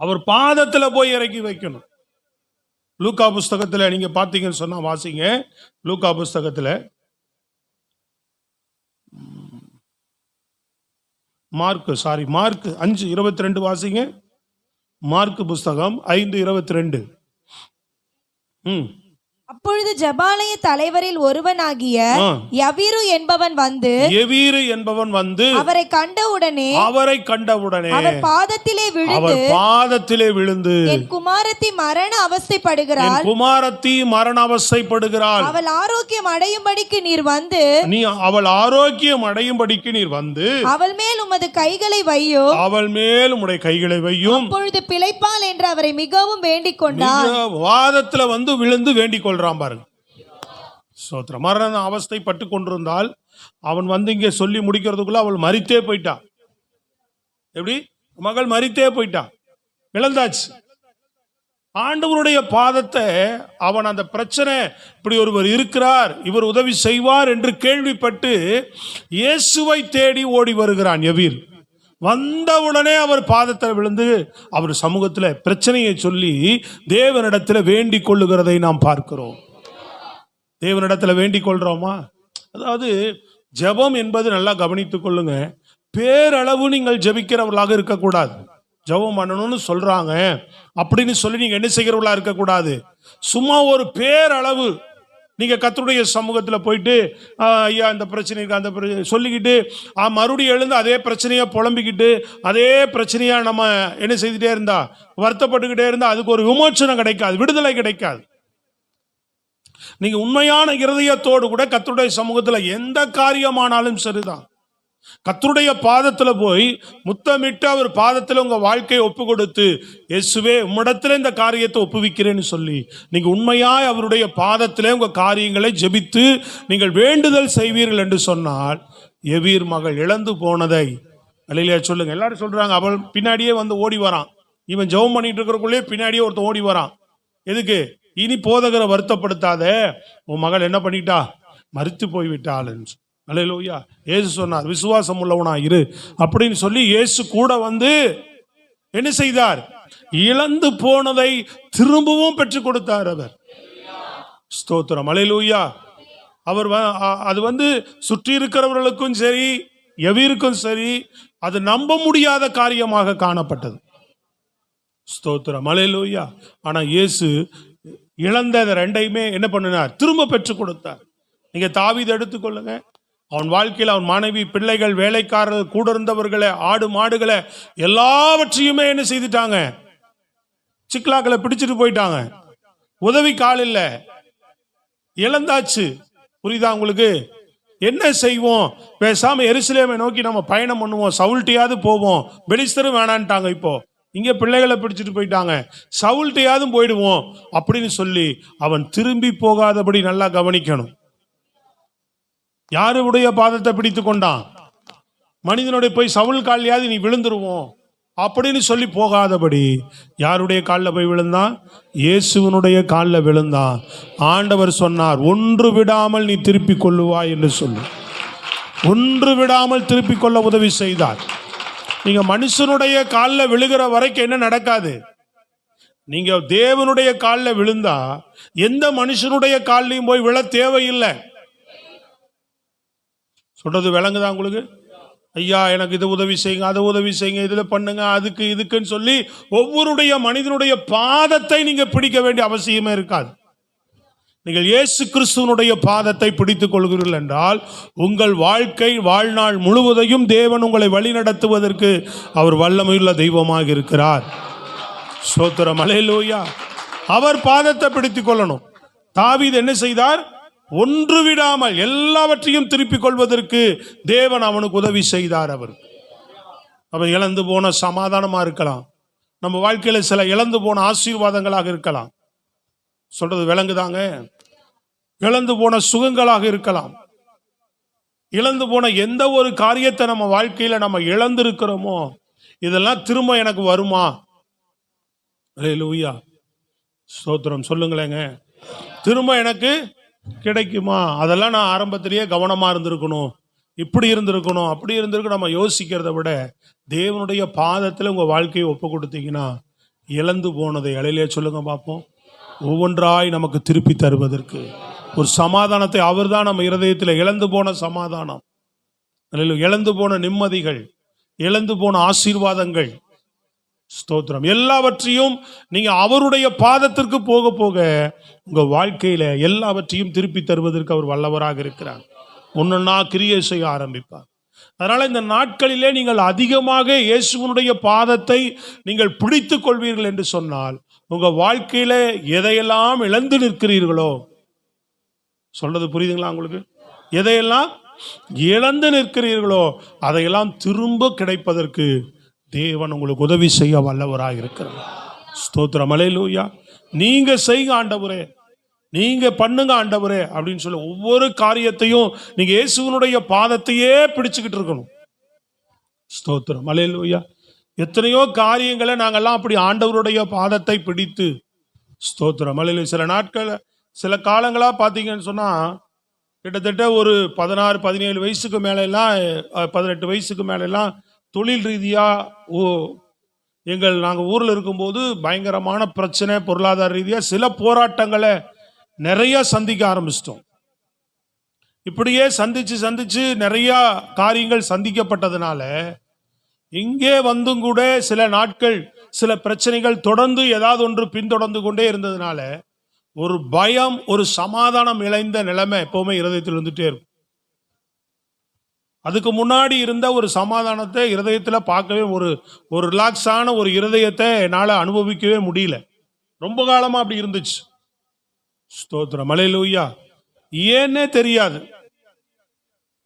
அவர் பாதத்துல போய் இறக்கி வைக்கணும். லூக்கா புஸ்தகத்துல நீங்க பாத்தீங்கன்னு சொன்னா வாசிங்க. லூக்கா புஸ்தகத்துல மார்க் 5:22 வாசிங்க. மார்க் புஸ்தகம் 5:22. அப்பொழுது ஜெபாலய தலைவரில் ஒருவனாகிய யவீரு என்பவன் வந்து அவரை கண்டவுடனே அவர் பாதத்திலே விழுந்து என் குமாரத்தி மரண அவஸ்தைப்படுகிறாள், அவள் ஆரோக்கியம் அடையும்படிக்கு நீர் வந்து அவள் மேல் உமது கைகளை வையும், அப்பொழுது பிழைப்பாள் என்று அவரை மிகவும் வேண்டிக் கொண்டார். வாதத்துல வந்து விழுந்து வேண்டிக் கொள்றான் பாருங்க. மரண அவஸ்தை பட்டு கொண்டிருந்தால் அவன் வந்து இங்கே சொல்லி முடிக்கிறதுக்குள்ள அவள் மரித்தே போயிட்டான். எப்படி மகள் மரித்தே போயிட்டான், இழந்தாச்சு. ஆண்டவருடைய பாதத்தை அவன் அந்த பிரச்சனை, இப்படி ஒருவர் இருக்கிறார், இவர் உதவி செய்வார் என்று கேள்விப்பட்டு இயேசுவை தேடி ஓடி வருகிறான் யவீர். வந்தவுடனே அவர் பாதத்தில் விழுந்து அவர் சமூகத்தில் பிரச்சனையை சொல்லி தேவனிடத்தில் வேண்டிக் கொள்ளுகிறதை நாம் பார்க்கிறோம். தேவனிடத்தில் வேண்டிக் கொள்றோமா? அதாவது ஜெபம் என்பது நல்லா கவனித்துக் கொள்ளுங்க, பேரளவு நீங்கள் ஜெபிக்கிறவர்களாக இருக்கக்கூடாது. ஜெபம் பண்ணணும்னு சொல்றாங்க அப்படின்னு சொல்லி நீங்க என்ன செய்கிறவங்களா இருக்கக்கூடாது. சும்மா ஒரு பேரளவு நீங்க கர்த்தருடைய சமூகத்துல போயிட்டு ஐயா இந்த பிரச்சனை இருக்கு அந்த பிரச்சனை சொல்லிக்கிட்டு மறுபடியும் எழுந்து அதே பிரச்சனையை புலம்பிக்கிட்டு அதே பிரச்சனையா நம்ம என்ன செய்துட்டே இருந்தா, வருத்தப்பட்டுக்கிட்டே இருந்தா அதுக்கு ஒரு விமோச்சனம் கிடைக்காது, விடுதலை கிடைக்காது. நீங்க உண்மையான இருதயத்தோடு கூட கர்த்தருடைய சமூகத்துல எந்த காரியமானாலும் சரிதான், கர்த்தருடைய பாதத்துல போய் முத்தமிட்டு அவர் பாதத்துல உங்க வாழ்க்கையை ஒப்பு கொடுத்து, இயேசுவே உம்மிடத்துல இந்த காரியத்தை ஒப்புவிக்கிறேன்னு சொல்லி நீங்க உண்மையாய் அவருடைய பாதத்திலே உங்க காரியங்களை ஜெபித்து நீங்கள் வேண்டுதல் செய்வீர்கள் என்று சொன்னால், எவீர் மகள் இழந்து போனதை அல்லேலூயா சொல்லுங்க. எல்லாரும் சொல்றாங்க அவள் பின்னாடியே வந்து ஓடி வரான், இவன் ஜெபம் பண்ணிட்டு இருக்கிறக்குள்ளே பின்னாடியே ஒருத்தன் ஓடி வரான். எதுக்கு? இனி போதகரை வருத்தப்படுத்தாத, உன் மகள் என்ன பண்ணிட்டா, மரித்து போய்விட்டாள். அல்லேலூயா. இயேசு சொன்னார் விசுவாசம் உள்ளவனா இரு அப்படின்னு சொல்லி இயேசு கூட வந்து என்ன செய்தார், இழந்து போனதை திரும்பவும் பெற்றுக் கொடுத்தார் அவர். ஸ்தோத்திரம். அல்லேலூயா. அவர் அது வந்து சுற்றி இருக்கிறவர்களுக்கும் சரி எவருக்கும் சரி அது நம்ப முடியாத காரியமாக காணப்பட்டது. ஸ்தோத்திரம். அல்லேலூயா. ஆனா இயேசு இழந்த ரெண்டையுமே என்ன பண்ணினார், திரும்ப பெற்றுக் கொடுத்தார். நீங்க தாவீதை எடுத்துக்கொள்ளுங்க, அவன் வாழ்க்கையில் அவன் மனைவி, பிள்ளைகள், வேலைக்காரர்கள், கூட இருந்தவர்களை, ஆடு மாடுகளை எல்லாவற்றையுமே என்ன செய்துட்டாங்க, சிக்லாக்களை பிடிச்சிட்டு போயிட்டாங்க. உதவி கால் இல்ல, இழந்தாச்சு. புரியுதா உங்களுக்கு? என்ன செய்வோம், பேசாம எருசலேமை நோக்கி நம்ம பயணம் பண்ணுவோம், சவுல்ட்டையாவது போவோம், பெலிஸ்தரும் வேணான்ட்டாங்க. இப்போ இங்க பிள்ளைகளை பிடிச்சிட்டு போயிட்டாங்க, சவுல்ட்டையாவது போயிடுவோம் அப்படின்னு சொல்லி அவன் திரும்பி போகாதபடி நல்லா கவனிக்கணும். யாருடைய பாதத்தை பிடித்து கொண்டான்? மனிதனுடைய போய் சவுல் காலியாவது நீ விழுந்துருவோம் அப்படின்னு சொல்லி போகாதபடி யாருடைய காலில் போய் விழுந்தான்? இயேசுவனுடைய காலில் விழுந்தான். ஆண்டவர் சொன்னார், ஒன்று விடாமல் நீ திருப்பி கொள்ளுவாய் என்று சொல்லி ஒன்று விடாமல் திருப்பி கொள்ள உதவி செய்தார். நீங்க மனுஷனுடைய காலில் விழுகிற வரைக்கும் என்ன நடக்காது, நீங்க தேவனுடைய காலில் விழுந்தா எந்த மனுஷனுடைய காலிலையும் போய் விழ தேவையில்லை. சொல்றது விளங்குதா உங்களுக்கு? ஐயா எனக்கு இது உதவி செய்யுங்க, அதை உதவி செய்யுங்க, இதுல பண்ணுங்க, அதுக்கு இதுக்குன்னு சொல்லி ஒவ்வொருடைய மனிதனுடைய பாதத்தை நீங்க பிடிக்க வேண்டிய அவசியமே இருக்காது. நீங்கள் இயேசு கிறிஸ்துவனுடைய பாதத்தை பிடித்துக் கொள்கிறீர்கள் என்றால் உங்கள் வாழ்க்கை வாழ்நாள் முழுவதையும் தேவன் உங்களை வழி நடத்துவதற்கு அவர் வல்லமையுள்ள தெய்வமாக இருக்கிறார். ஸ்தோத்திரம். அல்லேலூயா. அவர் பாதத்தை பிடித்துக் கொள்ளணும். தாவீது என்ன செய்தார்? ஒன்று விடாமல் எல்லாவற்றையும் திருப்பிக் கொள்வதற்கு தேவன் அவனுக்கு உதவி செய்தார். அவர் இழந்து போன சமாதானமா இருக்கலாம், நம்ம வாழ்க்கையில சில இழந்து போன ஆசீர்வாதங்களாக இருக்கலாம். சொல்றது விளங்குதாங்க? இழந்து போன சுகங்களாக இருக்கலாம். இழந்து போன எந்த ஒரு காரியத்தை நம்ம வாழ்க்கையில நம்ம இழந்து இருக்கிறோமோ இதெல்லாம் திரும்ப எனக்கு வருமா? அல்லேலூயா. ஸ்தோத்திரம். சொல்லுங்களேங்க, திரும்ப எனக்கு கிடைக்குமா? அதெல்லாம் நான் ஆரம்பத்திலேயே கவனமா இருந்திருக்கணும், இப்படி இருந்திருக்கணும், அப்படி இருந்திருக்கணும். நம்ம யோசிக்கிறத விட தேவனுடைய பாதத்தில் உங்க வாழ்க்கையை ஒப்பு கொடுத்தீங்கன்னா இழந்து போனதை அலையிலே சொல்லுங்க பார்ப்போம், ஒவ்வொன்றாய் நமக்கு திருப்பி தருவதற்கு ஒரு சமாதானத்தை அவர் தான் நம்ம இருதயத்தில், இழந்து போன சமாதானம், இழந்து போன நிம்மதிகள், இழந்து போன ஆசீர்வாதங்கள், ஸ்தோத்திரம், எல்லாவற்றையும் நீங்க அவருடைய பாதத்திற்கு போக போக உங்க வாழ்க்கையில எல்லாவற்றையும் திருப்பி தருவதற்கு அவர் வல்லவராக இருக்கிறார். ஒன்னொன்னா கிரியை செய்ய ஆரம்பிப்பார். அதனால இந்த நாட்களிலே நீங்கள் அதிகமாக இயேசுவனுடைய பாதத்தை நீங்கள் பிடித்துக் கொள்வீர்கள் என்று சொன்னால் உங்க வாழ்க்கையில எதையெல்லாம் இழந்து நிற்கிறீர்களோ, சொல்றது புரியுதுங்களா உங்களுக்கு? எதையெல்லாம் இழந்து நிற்கிறீர்களோ அதையெல்லாம் திரும்ப கிடைப்பதற்கு தேவன் உங்களுக்கு உதவி செய்ய வல்லவராக இருக்கிறார். ஸ்தோத்திரம். அல்லேலூயா. நீங்க செய்யுங்க ஆண்டவரே, நீங்க பண்ணுங்க ஆண்டவரே அப்படின்னு சொல்ல ஒவ்வொரு காரியத்தையும் நீங்க இயேசுவனுடைய பாதத்தையே பிடிச்சுக்கிட்டு இருக்கணும். ஸ்தோத்திரம். அல்லேலூயா. எத்தனையோ காரியங்களை நாங்கெல்லாம் அப்படி ஆண்டவருடைய பாதத்தை பிடித்து, ஸ்தோத்திரம். அல்லேலூயா. சில நாட்கள் சில காலங்களா பார்த்தீங்கன்னு சொன்னா கிட்டத்தட்ட ஒரு 16-17 வயசுக்கு மேல எல்லாம் 18 வயசுக்கு மேல எல்லாம் தொழில் ரீதியா நாங்கள் ஊரில் இருக்கும்போது பயங்கரமான பிரச்சனை, பொருளாதார ரீதியா சில போராட்டங்களை நிறைய சந்திக்க ஆரம்பிச்சிட்டோம். இப்படியே சந்திச்சு நிறைய காரியங்கள் சந்திக்கப்பட்டதுனால இங்கே வந்தும் கூட சில நாட்கள் சில பிரச்சனைகள் தொடர்ந்து ஏதாவது ஒன்று பின்தொடர்ந்து கொண்டே இருந்ததுனால ஒரு பயம், ஒரு சமாதானம் இழைந்த நிலைமை எப்பவுமே இருதயத்தில் இருந்துட்டே இருக்கும். அதுக்கு முன்னாடி இருந்த ஒரு சமாதானத்தை இருதயத்தில் பார்க்கவே, ஒரு ரிலாக்ஸான ஒரு இருதயத்தை என்னால் அனுபவிக்கவே முடியல. ரொம்ப காலமா அப்படி இருந்துச்சு. ஸ்தோத்திரம், அல்லேலூயா. ஏன்னே தெரியாது.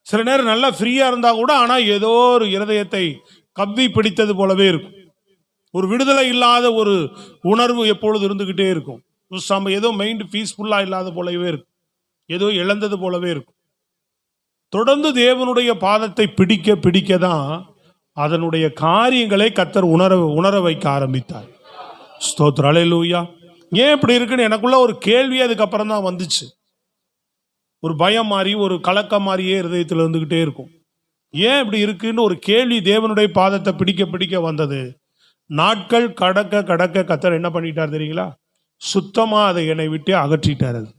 சில நேரம் நல்லா ஃப்ரீயா இருந்தா கூட ஆனா ஏதோ ஒரு இருதயத்தை கவ்வி பிடித்தது போலவே இருக்கும். ஒரு விடுதலை இல்லாத ஒரு உணர்வு எப்பொழுது இருந்துகிட்டே இருக்கும். ஏதோ மைண்ட் பீஸ்ஃபுல்லா இல்லாத போலவே இருக்கும். ஏதோ இழந்தது போலவே இருக்கும். தொடர்ந்து தேவனுடைய பாதத்தை பிடிக்க பிடிக்க தான் அதனுடைய காரியங்களை கர்த்தர் உணர வைக்க ஆரம்பித்தார். ஸ்தோத்திரம், அல்லேலூயா. ஏன் இப்படி இருக்குன்னு எனக்குள்ள ஒரு கேள்வி அதுக்கப்புறம் தான் வந்துச்சு. ஒரு பயம் மாதிரி, ஒரு கலக்கம் மாதிரியே இருதயத்தில் இருந்துகிட்டே இருக்கும். ஏன் இப்படி இருக்குன்னு ஒரு கேள்வி தேவனுடைய பாதத்தை பிடிக்க பிடிக்க வந்தது. நாட்கள் கடக்க கடக்க கர்த்தர் என்ன பண்ணிட்டார் தெரியுங்களா? சுத்தமா அதை என்னை விட்டு அகற்றிட்டார். அது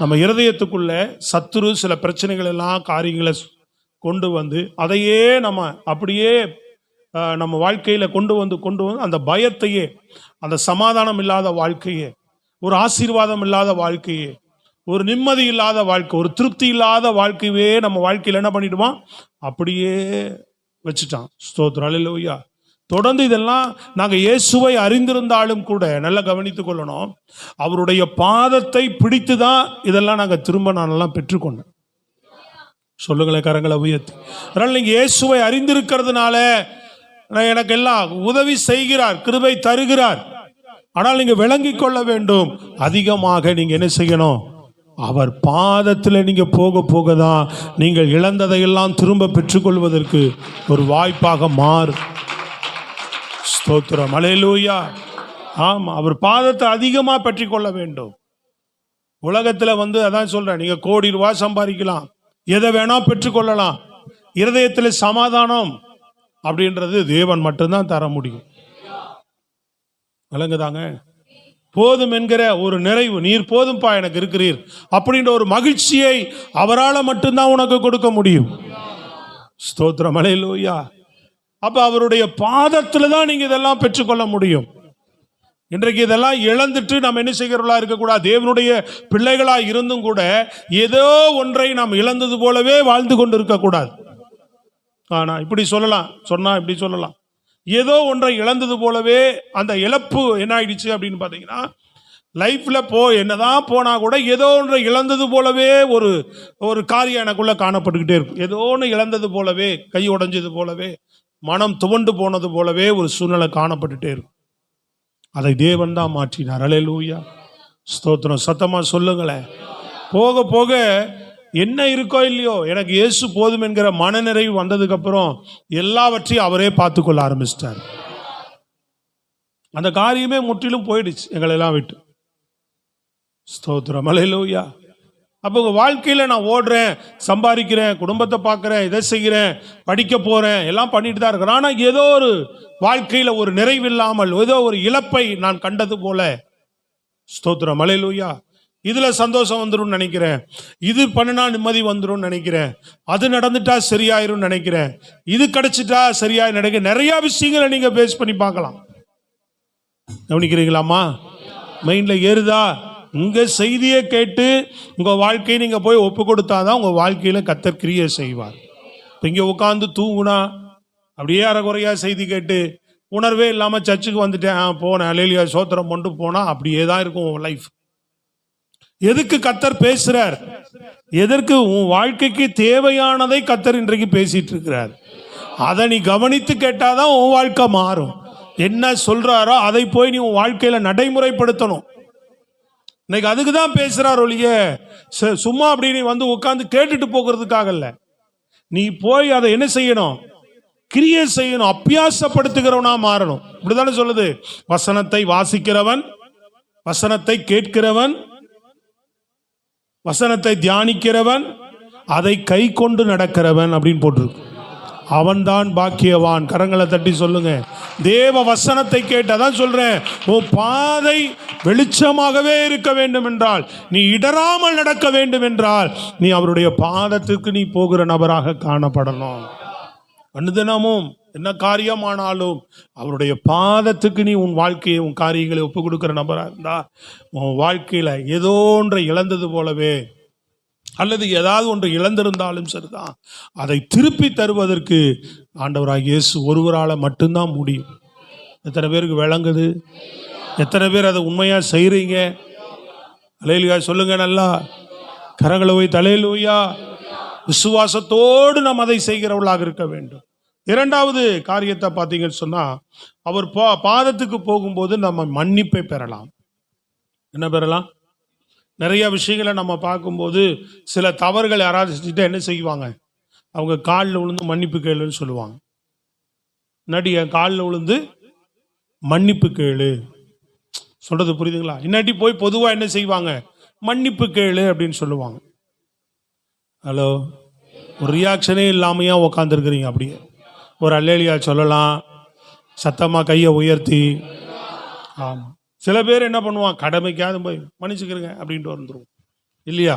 நம்ம இருதயத்துக்குள்ள சத்துரு சில பிரச்சனைகள் எல்லாம் காரியங்களை கொண்டு வந்து அதையே நம்ம அப்படியே நம்ம வாழ்க்கையில கொண்டு வந்து அந்த பயத்தையே, அந்த சமாதானம் இல்லாத வாழ்க்கையே, ஒரு ஆசீர்வாதம் இல்லாத வாழ்க்கையே, ஒரு நிம்மதி இல்லாத வாழ்க்கை, ஒரு திருப்தி இல்லாத வாழ்க்கையே நம்ம வாழ்க்கையில் என்ன பண்ணிடுவான்? அப்படியே வச்சுட்டான். ஸ்தோத்திரம், அல்லேலூயா. தொடர்ந்து இதெல்லாம் நாங்கள் இயேசுவை அறிந்திருந்தாலும் கூட நல்லா கவனித்துக் கொள்ளணும். அவருடைய பாதத்தை பிடித்து தான் இதெல்லாம் நாங்கள் திரும்ப நானெல்லாம் பெற்றுக்கொண்டேன். சொல்லுங்களேன் கரங்களை உயர்த்தி. அதனால் நீங்கள் இயேசுவை அறிந்திருக்கிறதுனால எனக்கு எல்லாம் உதவி செய்கிறார், கிருபை தருகிறார். ஆனால் நீங்க விளங்கிக் கொள்ள வேண்டும், அதிகமாக நீங்க என்ன செய்யணும்? அவர் பாதத்தில் நீங்க போக போக தான் நீங்கள் இழந்ததையெல்லாம் திரும்ப பெற்றுக்கொள்வதற்கு ஒரு வாய்ப்பாக மாறும். ஸ்தோத்திரம், அல்லேலூயா. ஆமா, அவர் பாதத்தை அதிகமா பெற்றுக்கொள்ள வேண்டும். உலகத்துல அதான் சொல்றேன், நீங்க கோடி ரூபாய் சம்பாதிக்கலாம், எதை வேணா பெற்றுக்கொள்ளலாம். இருதயத்தில் சமாதானம் அப்படின்றது தேவன் மட்டும்தான் தர முடியும். விளங்குதாங்க? போதும் என்கிற ஒரு நிறைவு, நீர் போதும்பா எனக்கு இருக்கிறீர் அப்படின்ற ஒரு மகிழ்ச்சியை அவரால் மட்டும்தான் உனக்கு கொடுக்க முடியும். ஸ்தோத்திரம், அல்லேலூயா. அப்ப அவருடைய பாதத்துல தான் நீங்க இதெல்லாம் பெற்றுக்கொள்ள முடியும். இன்றைக்கு இதெல்லாம் இழந்துட்டு நம்ம என்ன செய்கிறவர்களா இருக்கக்கூடாது. தேவனுடைய பிள்ளைகளா இருந்தும் கூட ஏதோ ஒன்றை நாம் இழந்தது போலவே வாழ்ந்து கொண்டு இருக்கக்கூடாது. ஆனா இப்படி சொல்லலாம், ஏதோ ஒன்றை இழந்தது போலவே அந்த இழப்பு என்ன ஆயிடுச்சு அப்படின்னு பார்த்தீங்கன்னா, லைஃப்ல என்னதான் போனா கூட ஏதோ ஒன்றை இழந்தது போலவே ஒரு காரியம் எனக்குள்ள காணப்பட்டுக்கிட்டே இருக்கும். ஏதோ ஒன்று இழந்தது போலவே, கை உடைஞ்சது போலவே, மனம் துவண்டு போனது போலவே ஒரு சூழ்நிலை காணப்பட்டுட்டே இருக்கும். அதை தேவன் தான் மாற்றினார். அல்லேலூயா, ஸ்தோத்திரம். சத்தமா சொல்லுங்களேன். போக போக என்ன இருக்கோ இல்லையோ, எனக்கு இயேசு போதும் என்கிற மனநிறைவு வந்ததுக்கு அப்புறம் எல்லாவற்றையும் அவரே பார்த்துக்கொள்ள ஆரம்பிச்சிட்டார். அந்த காரியமே முற்றிலும் போயிடுச்சு எங்களை எல்லாம் விட்டு. ஸ்தோத்திரம், அல்லேலூயா. அப்போ உங்க வாழ்க்கையில நான் ஓடுறேன், சம்பாதிக்கிறேன், குடும்பத்தை பார்க்கிறேன், இதை செய்கிறேன், படிக்க போறேன், எல்லாம் பண்ணிட்டு தான் இருக்கிறேன். ஆனா ஏதோ ஒரு வாழ்க்கையில ஒரு நிறைவில்லாமல் ஏதோ ஒரு இழப்பை நான் கண்டது போல. ஸ்தோத்திரம், அல்லேலூயா. இதுல சந்தோஷம் வந்துடும் நினைக்கிறேன், இது பண்ணினா நிம்மதி வந்துடும் நினைக்கிறேன், அது நடந்துட்டா சரியாயிரும் நினைக்கிறேன், இது கிடைச்சிட்டா சரியாய் நினைக்கிறேன். நிறைய விஷயங்களை நீங்க பேஸ் பண்ணி பார்க்கலாம். கவனிக்கிறீங்களாமா? மைண்ட்ல ஏறுதா? உங்க செய்தியை கேட்டு உங்க வாழ்க்கையை நீங்க போய் ஒப்பு கொடுத்தாதான் உங்க வாழ்க்கையில கர்த்தர் கிரியை செய்வார். இங்க உட்காந்து தூங்குனா அப்படியே அரைகுறையா செய்தி கேட்டு உணர்வே இல்லாம சர்ச்சுக்கு வந்துட்டேன், போனேன், அல்லேலூயா சோத்திரம் கொண்டு போனா அப்படியே தான் இருக்கும் உன் லைஃப். எதுக்கு கர்த்தர் பேசுறார்? எதற்கு? உன் வாழ்க்கைக்கு தேவையானதை கர்த்தர் இன்றைக்கு பேசிட்டு இருக்கிறார். அதை நீ கவனித்து கேட்டாதான் உன் வாழ்க்கை மாறும். என்ன சொல்றாரோ அதை போய் நீ உன் வாழ்க்கையில நடைமுறைப்படுத்தணும். இன்னைக்கு அதுக்கு தான் பேசுறார் ஒழிய சும்மா அப்படி நீ உட்கார்ந்து கேட்டுட்டு போகிறதுக்காக இல்ல. நீ போய் அதை என்ன செய்யணும்? கிரியை செய்யணும், அபியாசப்படுத்துகிறவனா மாறணும். இப்படிதானே சொல்லுது, வசனத்தை வாசிக்கிறவன், வசனத்தை கேட்கிறவன், வசனத்தை தியானிக்கிறவன், அதை கை கொண்டு நடக்கிறவன் அப்படின்னு போட்டிருக்கு. அவன்தான் பாக்கியவான். கரங்களை தட்டி சொல்லுங்க. தேவ வசனத்தை கேட்டதான் சொல்றேன், உன் பாதை வெளிச்சமாகவே இருக்க வேண்டும் என்றால், நீ இடராமல் நடக்க வேண்டும் என்றால், நீ அவருடைய பாதத்துக்கு நீ போகிற நபராக காணப்படணும். அனுதினமும் என்ன காரியமானாலும் அவருடைய பாதத்துக்கு நீ உன் வாழ்க்கையை உன் காரியங்களை ஒப்பு கொடுக்கிற நபரா இருந்தா உன் வாழ்க்கையில ஏதோ ஒன்றை இழந்தது போலவே அல்லது ஏதாவது ஒன்று இழந்திருந்தாலும் சரிதான், அதை திருப்பி தருவதற்கு ஆண்டவராகிய இயேசு ஒருவரால் மட்டும்தான் முடியும். எத்தனை பேருக்கு விளங்குது? எத்தனை பேர் அதை உண்மையா செய்றீங்க? அல்லேலூயா சொல்லுங்க. நல்லா கரங்களை போய் தலையிலூயா. விசுவாசத்தோடு நாம் அதை செய்கிறவர்களாக இருக்க வேண்டும். இரண்டாவது காரியத்தை பார்த்தீங்கன்னு சொன்னா, அவர் பாதத்துக்கு போகும்போது நம்ம மன்னிப்பை பெறலாம். என்ன பெறலாம்? நிறைய விஷயங்களை நம்ம பார்க்கும்போது சில தவறுகள் யாராவது செஞ்சுட்டு என்ன செய்வாங்க, அவங்க காலில் விழுந்து மன்னிப்பு கேளுன்னு சொல்லுவாங்க. இன்னாட்டி என் காலில் விழுந்து மன்னிப்பு கேளு சொல்றது புரியுதுங்களா? இன்னாட்டி போய் பொதுவாக என்ன செய்வாங்க, மன்னிப்பு கேளு அப்படின்னு சொல்லுவாங்க. ஹலோ, ஒரு ரியாக்ஷனே இல்லாமையா உக்காந்துருக்குறீங்க? அப்படியே ஒரு அல்லேலியா சொல்லலாம், சத்தமாக கையை உயர்த்தி. ஆமாம், சில பேர் என்ன பண்ணுவான், கடமைக்காவது போய் மன்னிச்சுக்கிறேங்க அப்படின்ட்டு வந்துடுவோம் இல்லையா?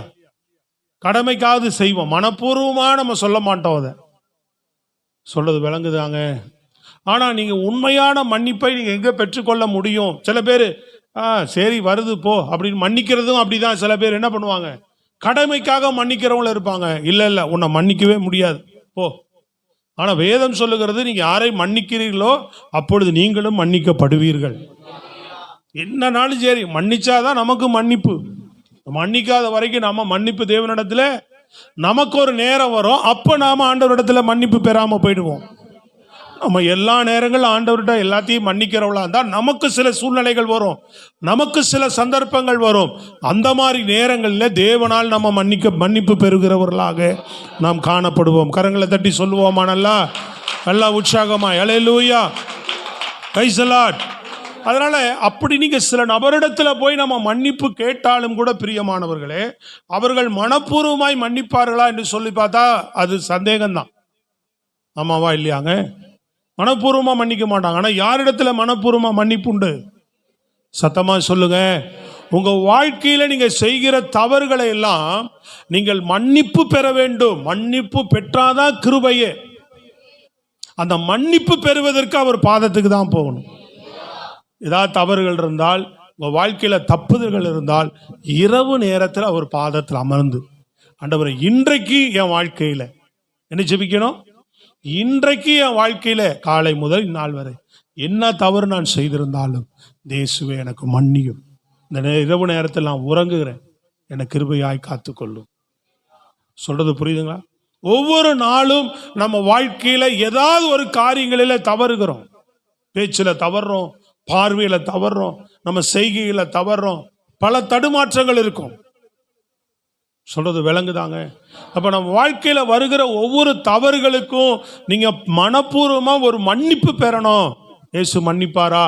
கடமைக்காவது செய்வோம், மனப்பூர்வமாக நம்ம சொல்ல மாட்டோம். அதை சொல்றது விளங்குதாங்க? ஆனால் நீங்கள் உண்மையான மன்னிப்பை நீங்கள் எங்கே பெற்றுக்கொள்ள முடியும்? சில பேர் சரி வருது போ அப்படின்னு மன்னிக்கிறதும் அப்படிதான். சில பேர் என்ன பண்ணுவாங்க, கடமைக்காக மன்னிக்கிறவங்களும் இருப்பாங்க. இல்லை இல்லை, உன்னை மன்னிக்கவே முடியாது போ. ஆனால் வேதம் சொல்லுகிறது, நீங்கள் யாரை மன்னிக்கிறீர்களோ அப்பொழுது நீங்களும் மன்னிக்கப்படுவீர்கள். என்னன்னாலும் சரி, மன்னிச்சாதான் நமக்கு மன்னிப்பு. மன்னிக்காத வரைக்கும் நம்ம மன்னிப்பு தேவனிடத்துல நமக்கு ஒரு நேரம் வரும், அப்போ நாம ஆண்டவரிடத்துல மன்னிப்பு பெறாம போயிடுவோம். நம்ம எல்லா நேரங்களும் ஆண்டவர்கிட்ட எல்லாத்தையும் மன்னிக்கிறவளா இருந்தால் நமக்கு சில சூழ்நிலைகள் வரும், நமக்கு சில சந்தர்ப்பங்கள் வரும். அந்த மாதிரி நேரங்களில் தேவனால் நம்ம மன்னிப்பு பெறுகிறவர்களாக நாம் காணப்படுவோம். கரங்களை தட்டி சொல்லுவோமா? நல்லா நல்லா உற்சாகமா ஹல்லேலூயா, பிரைஸ் தி லார்ட். அதனால அப்படி நீங்க சில நபரிடத்துல போய் நம்ம மன்னிப்பு கேட்டாலும் கூட பிரியமானவர்களே, அவர்கள் மனப்பூர்வமாய் மன்னிப்பார்களா என்று சொல்லி பார்த்தா அது சந்தேகம்தான். ஆமாவா இல்லையாங்க? மனப்பூர்வமா மன்னிக்க மாட்டாங்க. ஆனா யாரிடத்துல மனப்பூர்வமா மன்னிப்பு உண்டு? சத்தமா சொல்லுங்க. உங்க வாழ்க்கையில நீங்க செய்கிற தவறுகளை எல்லாம் நீங்கள் மன்னிப்பு பெற வேண்டும். மன்னிப்பு பெற்றாதான் கிருபையே. அந்த மன்னிப்பு பெறுவதற்கு அவர் பாதத்துக்கு தான் போகணும். ஏதாவது தவறுகள் இருந்தால், உங்க வாழ்க்கையில தப்புதல்கள் இருந்தால், இரவு நேரத்தில் அவர் பாதத்தில் அமர்ந்து, ஆண்டவரே இன்றைக்கு என் வாழ்க்கையில என்ன ஜெபிக்கணும்? இன்றைக்கு என் வாழ்க்கையில காலை முதல் இந்நாள் வரை என்ன தவறு நான் செய்திருந்தாலும் இயேசுவே எனக்கு மன்னியும். இந்த இரவு நேரத்தில் நான் உறங்குகிறேன், எனக்கு கிருபையாய் காத்துக்கொள்ளும். சொல்றது புரியுதுங்களா? ஒவ்வொரு நாளும் நம்ம வாழ்க்கையில ஏதாவது ஒரு காரியங்களில தவறுகிறோம். பேச்சுல தவறுறோம், பார்வையில தவறுறோம், நம்ம செய்கையில தவறுறோம், பல தடுமாற்றங்கள் இருக்கும். சொல்றது விளங்குதாங்க? அப்ப நம்ம வாழ்க்கையில வருகிற ஒவ்வொரு தவறுகளுக்கும் நீங்க மனப்பூர்வமா ஒரு மன்னிப்பு பெறணும். இயேசு மன்னிப்பாரா?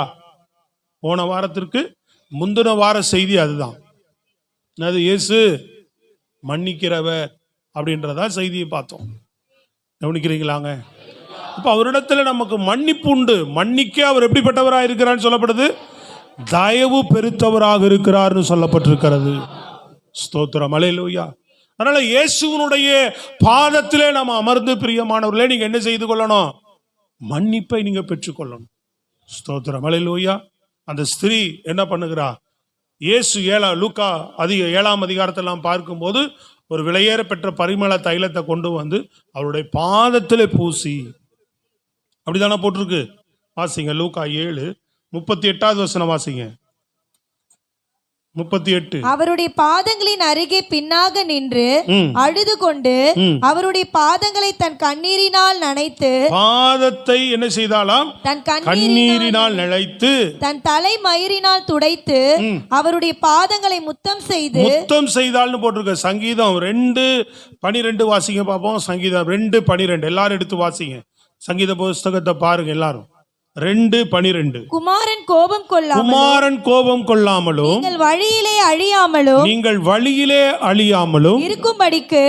போன வாரத்திற்கு முந்தின வார செய்தி அதுதான். அது இயேசு மன்னிக்கிறவர் அப்படின்றதா செய்தியை பார்த்தோம். கவனிக்கிறீங்களாங்க? அப்ப அவரிடத்துல நமக்கு மன்னிப்பு உண்டு. மன்னிக்க அவர் எப்படிப்பட்டவராக இருக்கிறான்னு சொல்லப்படுது, தயவு பெருத்தவராக இருக்கிறார்னு சொல்லப்பட்டிருக்கிறது. ஸ்தோத்திரம், அல்லேலூயா. அதனால இயேசுவினுடைய பாதத்திலே நம்ம அமர்ந்து பிரியமானவர்களே நீங்க என்ன செய்து கொள்ளணும்? மன்னிப்பை நீங்க பெற்றுக்கொள்ளணும். ஸ்தோத்திரம், அல்லேலூயா. அந்த ஸ்திரீ என்ன பண்ணுகிறா? இயேசு லூக்கா 7ஆம் அதிகாரத்தில் நாம் பார்க்கும்போது ஒரு விலையேற பெற்ற பரிமள தைலத்தை கொண்டு வந்து அவருடைய பாதத்திலே பூசி, அப்படிதானே போட்டிருக்கு. வாசிங்க லூக்கா 7:38 வசனம் வாசிங்க. 38. அவருடைய பாதங்களின் அருகே பின்னாக நின்று அழுது கொண்டு அவருடைய பாதங்களை தன் கண்ணீரினால் நனைத்து, பாதத்தை என்ன செய்தாலாம்? தன் கண்ணீரினால் நனைத்து, தன் தலை மயிரினால் துடைத்து அவருடைய பாதங்களை முத்தம் செய்தால்னு போட்டிருக்க. சங்கீதம் 2:12 வாசிங்க பாப்போம். சங்கீதம் 2:12 எல்லாரும் எடுத்து வாசிங்க. சங்கீத புஸ்தகத்தை பாருங்க எல்லாரும். 2:12. குமாரன் கோபம் கொள்ளாமலும் நீங்கள் வழியிலே அழியாமலும் இருக்கும்படிக்கு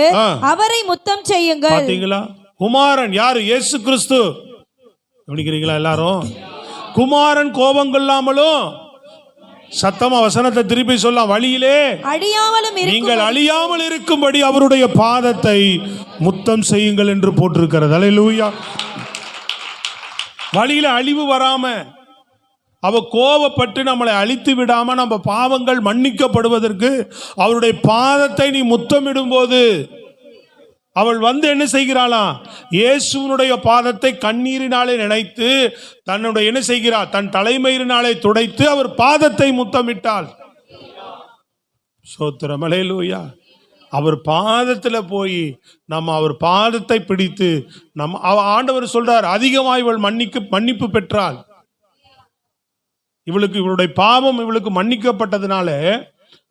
அவரை முத்தம் செய்யுங்கள். பாத்தீங்களா? குமாரன் யாரு? இயேசு கிறிஸ்து. கவனிக்கிறீங்களா எல்லாரும்? குமாரன் கோபம் கொள்ளாமலும், சத்தமா வசனத்தை திருப்பி சொல்லலாம், வழியிலே அழியாமலும் நீங்கள் அழியாமல் இருக்கும்படி அவருடைய பாதத்தை முத்தம் செய்யுங்கள் என்று போட்டிருக்கிறது. அல்லேலூயா. வழியில அழிவு வராம, அவ கோபப்பட்டு நம்மளை அழித்து விடாம நம்ம பாவங்கள் மன்னிக்கப்படுவதற்கு அவருடைய பாதத்தை நீ முத்தமிடும் போது அவள் வந்து என்ன செய்கிறாளாம்? இயேசுவினுடைய பாதத்தை கண்ணீரினாலே நினைத்து தன்னுடைய என்ன செய்கிறாள்? தன் தலைமயிரினாலே துடைத்து அவர் பாதத்தை முத்தமிட்டாள். ஸ்தோத்திரம், அல்லேலூயா. அவர் பாதத்துல போய் நம்ம அவர் பாதத்தை பிடித்து ஆண்டவர் சொல்றார், அதிகமாக இவள் மன்னிப்பு பெற்றாள். இவளுடைய பாவம் இவளுக்கு மன்னிக்கப்பட்டதுனால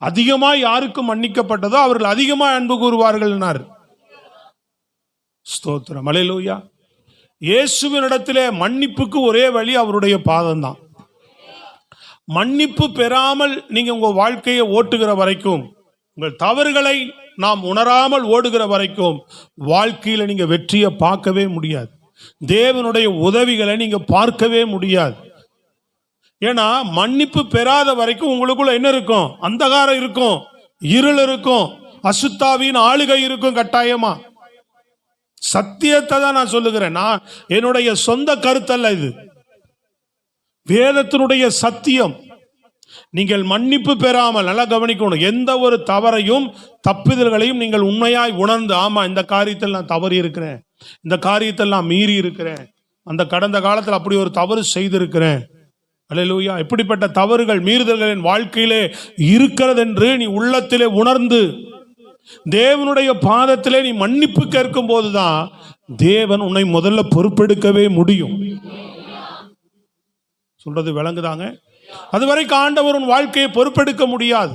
அதிகமாய் யாருக்கு மன்னிக்கப்பட்டதோ அவர்கள் அதிகமாய் அன்பு கூறுவார்கள். ஸ்தோத்திரம், அல்லேலூயா. இயேசுவினிடத்திலே மன்னிப்புக்கு ஒரே வழி அவருடைய பாதம் தான். மன்னிப்பு பெறாமல் நீங்க உங்க வாழ்க்கையை ஓட்டுகிற வரைக்கும், உங்கள் தவறுகளை நாம் உணராமல் ஓடுகிற வரைக்கும் வாழ்க்கையில நீங்க வெற்றியை பார்க்கவே முடியாது. தேவனுடைய உதவிகளை நீங்க பார்க்கவே முடியாது. ஏன்னா மன்னிப்பு பெறாத வரைக்கும் உங்களுக்குள்ள என்ன இருக்கும்? அந்தகாரம் இருக்கும், இருள் இருக்கும், அசுத்தாவின் ஆளுகை இருக்கும். கட்டாயமா சத்தியத்தை தான் நான் சொல்லுகிறேன். நான் என்னுடைய சொந்த கருத்தல்ல, இது வேதத்தினுடைய சத்தியம். நீங்கள் மன்னிப்பு பெறாமல், நல்லா கவனிக்கணும், எந்த ஒரு தவறையும் தப்புதல்களையும் நீங்கள் உண்மையாய் உணர்ந்து, ஆமா இந்த காரியத்தில் நான் தவறி இருக்கிறேன், இந்த காரியத்தில் நான் மீறி இருக்கிறேன், அந்த கடந்த காலத்தில் அப்படி ஒரு தவறு செய்திருக்கிறேன், அல்லேலூயா, இப்படிப்பட்ட தவறுகள் மீறுதல்களின் வாழ்க்கையிலே இருக்கிறது என்று நீ உள்ளத்திலே உணர்ந்து தேவனுடைய பாதத்திலே நீ மன்னிப்பு கேட்கும் போதுதான் தேவன் உன்னை முதல்ல பொறுப்பெடுக்கவே முடியும். சொல்றது விளங்குதாங்க? அதுவரைக்கும் ஆண்டவர் உன் வாழ்க்கையை பொறுப்பெடுக்க முடியாது.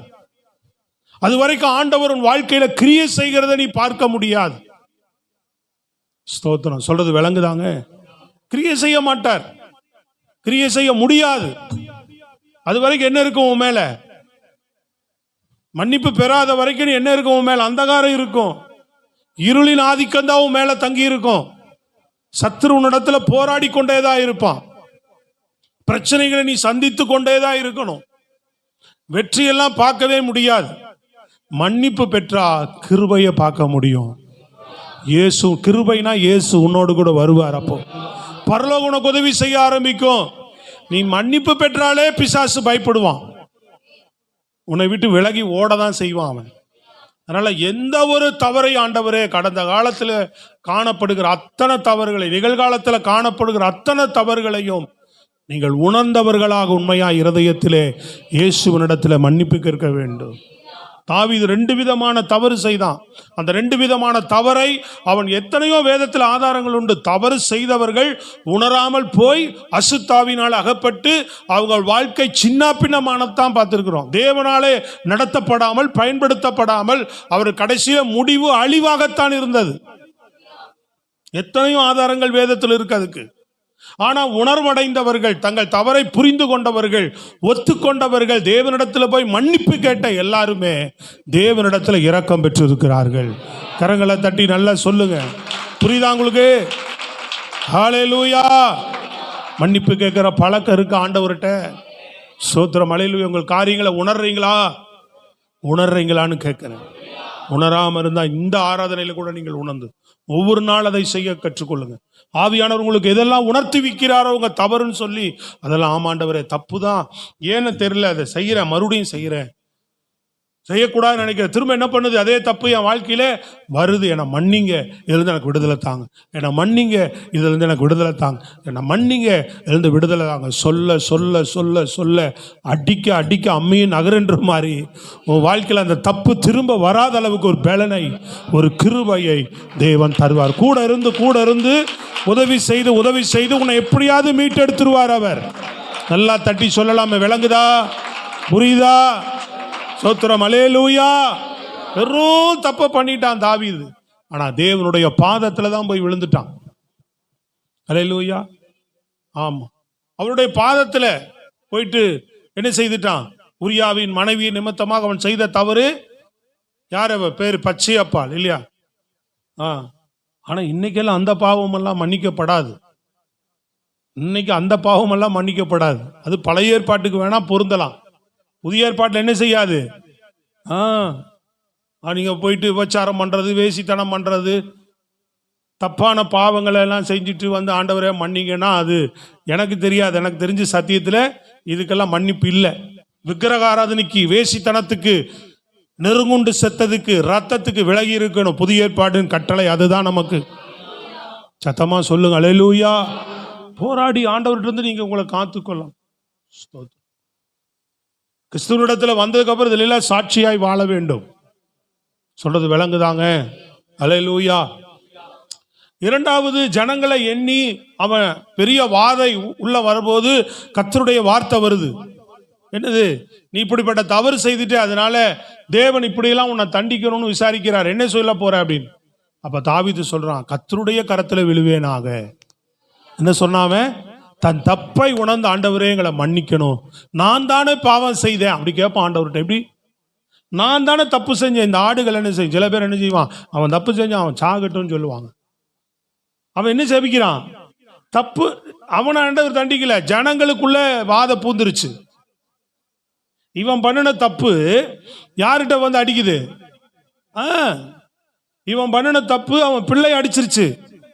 அதுவரைக்கும் ஆண்டவர் உன் வாழ்க்கையில கிரியை செய்கிறத நீ பார்க்க முடியாது. ஸ்தோத்திரம், சொல்றது விளங்குதாங்க? கிரியை செய்ய மாட்டார், கிரியை செய்ய முடியாது. அது வரைக்கும் என்ன இருக்கும் உன் மேல? மன்னிப்பு பெறாத வரைக்கும் என்ன இருக்கும் உன் மேல? அந்தகாரம் இருக்கும், இருளின் ஆதிக்கம் தான் உன் மேல தங்கி இருக்கும். சத்துரு உன்னிடத்துல போராடி கொண்டேதான் இருப்பான். பிரச்சனைகளை நீ சந்தித்து கொண்டேதான் இருக்கணும். வெற்றியெல்லாம் பார்க்கவே முடியாது. மன்னிப்பு பெற்றா கிருபையை பார்க்க முடியும். இயேசு கிருபைனா இயேசு உன்னோடு கூட வருவார். அப்போ பரலோகம் உனக்கு உதவி செய்ய ஆரம்பிக்கும். நீ மன்னிப்பு பெற்றாலே பிசாசு பயப்படுவான், உன்னை விட்டு விலகி ஓடதான் செய்வான் அவன். அதனால எந்த ஒரு தவறை ஆண்டவரே, கடந்த காலத்தில் காணப்படுகிற அத்தனை தவறுகளை, நிகழ்காலத்தில் காணப்படுகிற அத்தனை தவறுகளையும் நீங்கள் உணர்ந்தவர்களாக உண்மையா இருதயத்திலே இயேசுவினிடத்தில் மன்னிப்பு கேட்க வேண்டும். தாவீது 2 விதமான தவறு செய்தான். அந்த 2 விதமான தவறை அவன் எத்தனையோ வேதத்தில் ஆதாரங்கள் உண்டு. தவறு செய்தவர்கள் உணராமல் போய் அசுத்தாவினால் அகப்பட்டு அவங்க வாழ்க்கை சின்ன பின்னமானதான் பார்த்திருக்கிறோம். தேவனாலே நடத்தப்படாமல், பயன்படுத்தப்படாமல் அவர் கடைசியில முடிவு அழிவாகத்தான் இருந்தது. எத்தனையோ ஆதாரங்கள் வேதத்தில் இருக்கு அதுக்கு. ஆனா உணர்வடைந்தவர்கள், தங்கள் தவறை புரிந்து கொண்டவர்கள், ஒத்துக்கொண்டவர்கள், தேவனிடத்தில் போய் மன்னிப்பு கேட்ட எல்லாருமே தேவனிடத்தில் இரக்கம் பெற்றிருக்கிறார்கள். கரங்களை தட்டி நல்லா சொல்லுங்க. புரியுதா உங்களுக்கு? ஹல்லேலூயா. மன்னிப்பு கேட்கிற பழக்கம் இருக்கு ஆண்டவர்கிட்ட. ஸ்தோத்திரம், அல்லேலூயா. உங்கள் காரியங்களை உணர்றீங்களான்னு கேட்கிறேன். உணராம இருந்தா இந்த ஆராதனையில கூட நீங்கள் உணர்ந்து ஒவ்வொரு நாள் அதை செய்ய கற்றுக்கொள்ளுங்க. ஆவியானவர் உங்களுக்கு எதெல்லாம் உணர்த்தி வைக்கிறாரோ உங்க தவறுன்னு சொல்லி, அதெல்லாம் ஆமாண்டவரே தப்புதான், ஏன்னு தெரியல, அதை செய்யறேன், மறுபடியும் செய்யறேன், செய்யக்கூடாதுன்னு நினைக்கிறேன், திரும்ப என்ன பண்ணுது அதே தப்பு என் வாழ்க்கையில வருது, என்னை மன்னிங்க, இதுலேருந்து எனக்கு விடுதலை தாங்க, என்னை மன்னிங்க, இதுலேருந்து எனக்கு விடுதலை தாங்க, என்னை மன்னிங்க, இதுலேருந்து விடுதலை தாங்க. சொல்ல சொல்ல சொல்ல சொல்ல அடிக்க அடிக்க அம்மையும் நகரென்ற மாதிரி உன் வாழ்க்கையில் அந்த தப்பு திரும்ப வராத அளவுக்கு ஒரு பலனை, ஒரு கிருபையை தேவன் தருவார். கூட இருந்து உதவி செய்து உன்னை எப்படியாவது மீட்டெடுத்துருவார் அவர். நல்லா தட்டி சொல்லலாமே, விளங்குதா? புரியுதா? ஸ்தோத்திரம், அல்லேலூயா. வெறும் தப்ப பண்ணிட்டான் தாவீது, ஆனா தேவனுடைய பாதத்துல தான் போய் விழுந்துட்டான். அல்லேலூயா. ஆமா, அவருடைய பாதத்துல போயிட்டு என்ன செய்துட்டான்? உரியாவின் மனைவி நிமித்தமாக அவன் செய்த தவறு, யார் அவ பேரு? பச்சையப்பாள் இல்லையா? ஆனா இன்னைக்கெல்லாம் அந்த பாவம் எல்லாம் மன்னிக்கப்படாது. இன்னைக்கு அந்த பாவம் எல்லாம் மன்னிக்கப்படாது. அது பழைய ஏற்பாட்டுக்கு வேணா பொருந்தலாம், புதிய ஏற்பாட்டில் என்ன செய்யாது. நீங்க போயிட்டு விபச்சாரம் பண்றது, வேசித்தனம் பண்றது, தப்பான பாவங்களை எல்லாம் செஞ்சுட்டு வந்து ஆண்டவரே மன்னிங்கன்னா அது எனக்கு தெரியாது. எனக்கு தெரிஞ்ச சத்தியத்தில் இதுக்கெல்லாம் மன்னிப்பு இல்லை. விக்கிரக ஆராதனைக்கு, வேசித்தனத்துக்கு, நெருங்குண்டு செத்ததுக்கு, ரத்தத்துக்கு விலகி இருக்கணும். புதிய ஏற்பாட்டின் கட்டளை அதுதான் நமக்கு. சத்தமா சொல்லுங்க அல்லேலூயா. போராடி ஆண்டவர்கிட்ட இருந்து நீங்க உங்களை காத்துக்கொள்ளலாம். கிறிஸ்துவனிடத்துல வந்ததுக்கு அப்புறம் இதுல சாட்சியாய் வாழ வேண்டும். சொல்றது விளங்குதாங்க? அல்லேலூயா. இரண்டாவது, ஜனங்களை எண்ணி அவன் பெரிய வாதை உள்ள வரும்போது கர்த்தருடைய வார்த்தை வருது. என்னது? நீ இப்படிப்பட்ட தவறு செய்துட்டு அதனால தேவன் இப்படியெல்லாம் உன்னை தண்டிக்கணும்னு விசாரிக்கிறார், என்ன சொல்ல போற அப்படின்னு. அப்ப தாவீது சொல்றான், கர்த்தருடைய கரத்துல விழுவேனாக. என்ன சொன்னாவன்? தன் தப்பை உணர்ந்து ஆண்டவரே எங்களை மன்னிக்கணும், நான் தானே பாவம் செய்தேன் அப்படி கேட்பான் ஆண்டவர்கிட்ட. எப்படி? நான் தானே தப்பு செஞ்சேன். இந்த ஆடுகள் என்ன செய்யும்? சில பேர் என்ன செய்வான், அவன் தப்பு செஞ்சான் அவன் சாகட்டும்னு சொல்லுவாங்க. அவன் என்ன செபிக்கிறான்? தப்பு அவனை ஆண்டவர் தண்டிக்கல, ஜனங்களுக்குள்ள வாத பூந்துருச்சு. இவன் பண்ணின தப்பு யார்கிட்ட வந்து அடிக்குது? இவன் பண்ணின தப்பு அவன் பிள்ளை அடிச்சிருச்சு.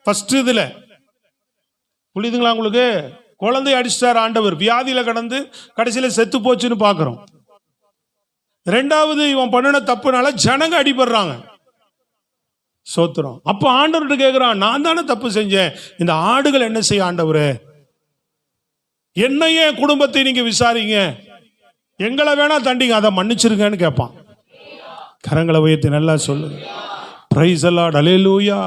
ஃபர்ஸ்ட் இதுல புரியுதுங்களா உங்களுக்கு? குழந்தை அடிச்சிட்டார் ஆண்டவர், வியாதியில கடந்து கடைசியில செத்து போச்சுன்னு பாக்குறோம். ரெண்டாவது, இவன் பண்ணின தப்புனால ஜனங்க அடிபடுறாங்க. சோத்திரம். அப்ப ஆண்டவர்கிட்ட கேட்கிறான், நான் தானே தப்பு செஞ்சேன், இந்த ஆடுகள் என்ன செய்ய ஆண்டவரே? என்னையே குடும்பத்தை நீங்க விசாரிங்க, எங்களை வேணா தண்டிங்க, அதை மன்னிச்சிருங்கன்னு கேட்பான். கரங்களை உயர்த்தி நல்லா சொல்லுங்க. Praise the Lord. அல்லேலூயா.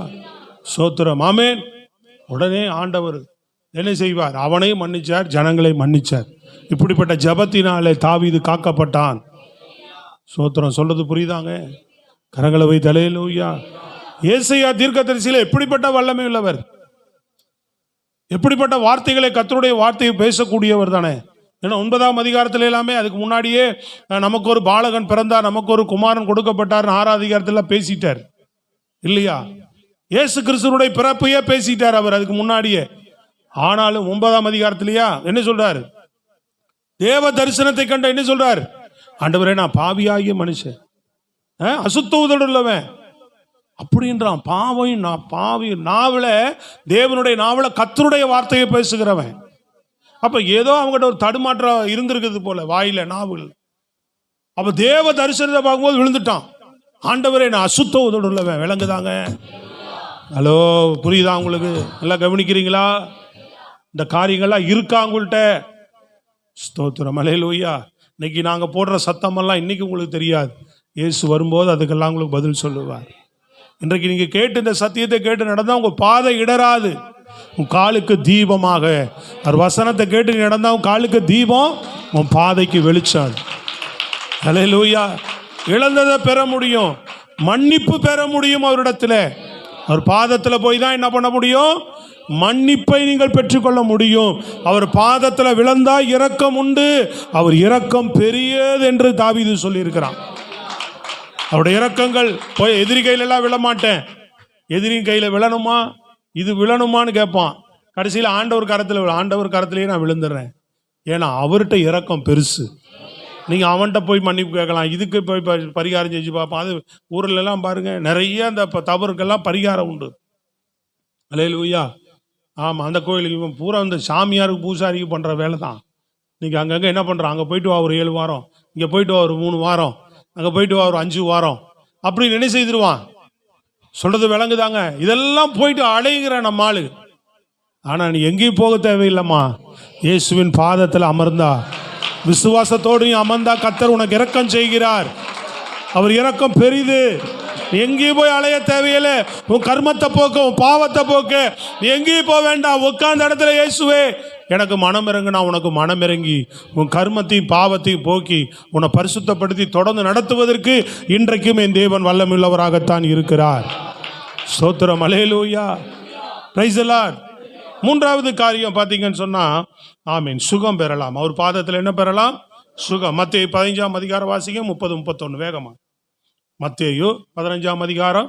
சோத்திரம். ஆமென். உடனே ஆண்டவர் என்ன செய்வார்? அவனையும் மன்னிச்சார், ஜனங்களை மன்னிச்சார். இப்படிப்பட்ட ஜபத்தினாலே தாவீது காக்கப்பட்டான். சோத்திரம். சொல்றது புரியுதாங்க? கரங்களை வைத்து அல்லேலூயா. ஏசாயா தீர்க்கதரிசியில எப்படிப்பட்ட வல்லமை உள்ளவர், எப்படிப்பட்ட வார்த்தைகளை, கர்த்தருடைய வார்த்தையை பேசக்கூடியவர் தானே. ஏன்னா 9ஆம் அதிகாரத்துல எல்லாமே அதுக்கு முன்னாடியே நமக்கு ஒரு பாலகன் பிறந்தார், நமக்கு ஒரு குமாரன் கொடுக்கப்பட்டார் 6ஆம் அதிகாரத்துல பேசிட்டார் இல்லையா? இயேசு கிறிஸ்துவுடைய பிறப்பையே பேசிட்டார் அவர் அதுக்கு முன்னாடியே. ஆனாலும் 9ஆம் அதிகாரத்திலேயா என்ன சொல்றாரு? தேவ தரிசனத்தை கண்ட என்ன சொல்றாரு? ஆண்டவரே, நான் பாவியாகிய மனுஷன், அசுத்த உதடு உள்ளவன் அப்படின்றான். பாவையும் நான் பாவி நாவல, தேவனுடைய நாவல கர்த்தருடைய வார்த்தையை பேசுகிறவன். அப்ப ஏதோ அவங்ககிட்ட ஒரு தடுமாற்றம் இருந்திருக்குது போல வாயில, நாவல். அப்ப தேவ தரிசனத்தை பார்க்கும்போது விழுந்துட்டான். ஆண்டவரே, நான் அசுத்த உதடு உள்ளவன். விளங்குதாங்க? ஹலோ, புரியுதா உங்களுக்கு? நல்லா கவனிக்கிறீங்களா? இந்த காரியங்கள்லாம் இருக்கா உங்கள்கிட்ட? ஸ்தோத்திரம். அல்லேலூயா. இன்னைக்கு நாங்க போடுற சத்தமெல்லாம் இன்னைக்கு உங்களுக்கு தெரியாது. இயேசு வரும்போது அதுக்கெல்லாம் உங்களுக்கு பதில் சொல்லுவார். இன்றைக்கு நீங்க கேட்டு இந்த சத்தியத்தை கேட்டு நடந்தா உங்க பாதை இடராது, உன் காலுக்கு தீபமாக. ஒரு வசனத்தை கேட்டு நடந்தா உன் காலுக்கு தீபம், உன் பாதைக்கு வெளிச்சம். அல்லேலூயா. இழந்ததை பெற முடியும், மன்னிப்பு பெற முடியும் அவரிடத்துல. அவர் பாதத்துல போய் தான் என்ன பண்ண முடியும்? மன்னிப்பை நீங்கள் பெற்றுக்கொள்ள முடியும். அவர் பாதத்துல விழுந்தா இரக்கம் உண்டு, அவர் இரக்கம் பெரியது என்று தாவீது சொல்லி இருக்கிறான். அவருடைய இரக்கங்கள் போய் எதிரி கையில எல்லாம் விழமாட்டேன். எதிரின் கையில விழணுமா, இது விழணுமான்னு கேட்பான். கடைசியில் ஆண்டவர் கரத்தில், ஆண்டவர் கரத்திலேயே நான் விழுந்துடுறேன். ஏன்னா அவர்கிட்ட இரக்கம் பெருசு. நீங்க அவன்கிட்ட போய் மன்னிப்பு கேட்கலாம், இதுக்கு போய் பரிகாரம் செஞ்சு பார்ப்பான். அது ஊர்ல எல்லாம் பாருங்க, நிறைய அந்த தவறுக்கெல்லாம் பரிகாரம் உண்டு. அல்லேலூயா. ஆமா, அந்த கோயிலுக்கு இவன் பூரா அந்த சாமியாருக்கு பூசாரிக்கு பண்ற வேலை தான். நீங்க அங்கங்க என்ன பண்றான்? அங்க போயிட்டு வா ஒரு 7 வாரம், இங்க போயிட்டு வா ஒரு 3 வாரம், அங்க போயிட்டு வா ஒரு 5 வாரம் அப்படி என்ன செய்திருவான். சொல்றது விளங்குதாங்க? இதெல்லாம் போயிட்டு அலைகிற நம்ம ஆளு. ஆனா நீ எங்கேயும் போக தேவையில்லைம்மா. இயேசுவின் பாதத்தில் அமர்ந்தா, விசுவாசத்தோடு அமர்ந்தா கர்த்தர் உனக்கு இரக்கம் செய்கிறார். அவர் இரக்கம் பெரிது. எங்கேயும் போய் அலைய தேவையில்லை. உன் கர்மத்தை போக்க, உன் பாவத்தை போக்க நீ எங்கேயும் போக வேண்டாம். உட்கார்ந்த இடத்துல இயேசுவே எனக்கு மனம் இறங்குனா உனக்கு மனம் இறங்கி உன் கர்மத்தையும் பாவத்தையும் போக்கி உன்னை பரிசுத்தப்படுத்தி தொடர்ந்து நடத்துவதற்கு இன்றைக்கும் என் தேவன் வல்லமையுள்ளவராகத்தான் இருக்கிறார். ஸ்தோத்திரம். அல்லேலூயா. Praise the Lord. மூன்றாவது காரியம் பார்த்தீங்கன்னு சொன்னா, ஆமீன், சுகம் பெறலாம். அவர் பாதத்தில் என்ன பெறலாம்? சுகம். மத்தேயு 15ஆம் அதிகாரம் வாசிங்க, 30-31 வேகமா. மத்தேயு 15ஆம் அதிகாரம்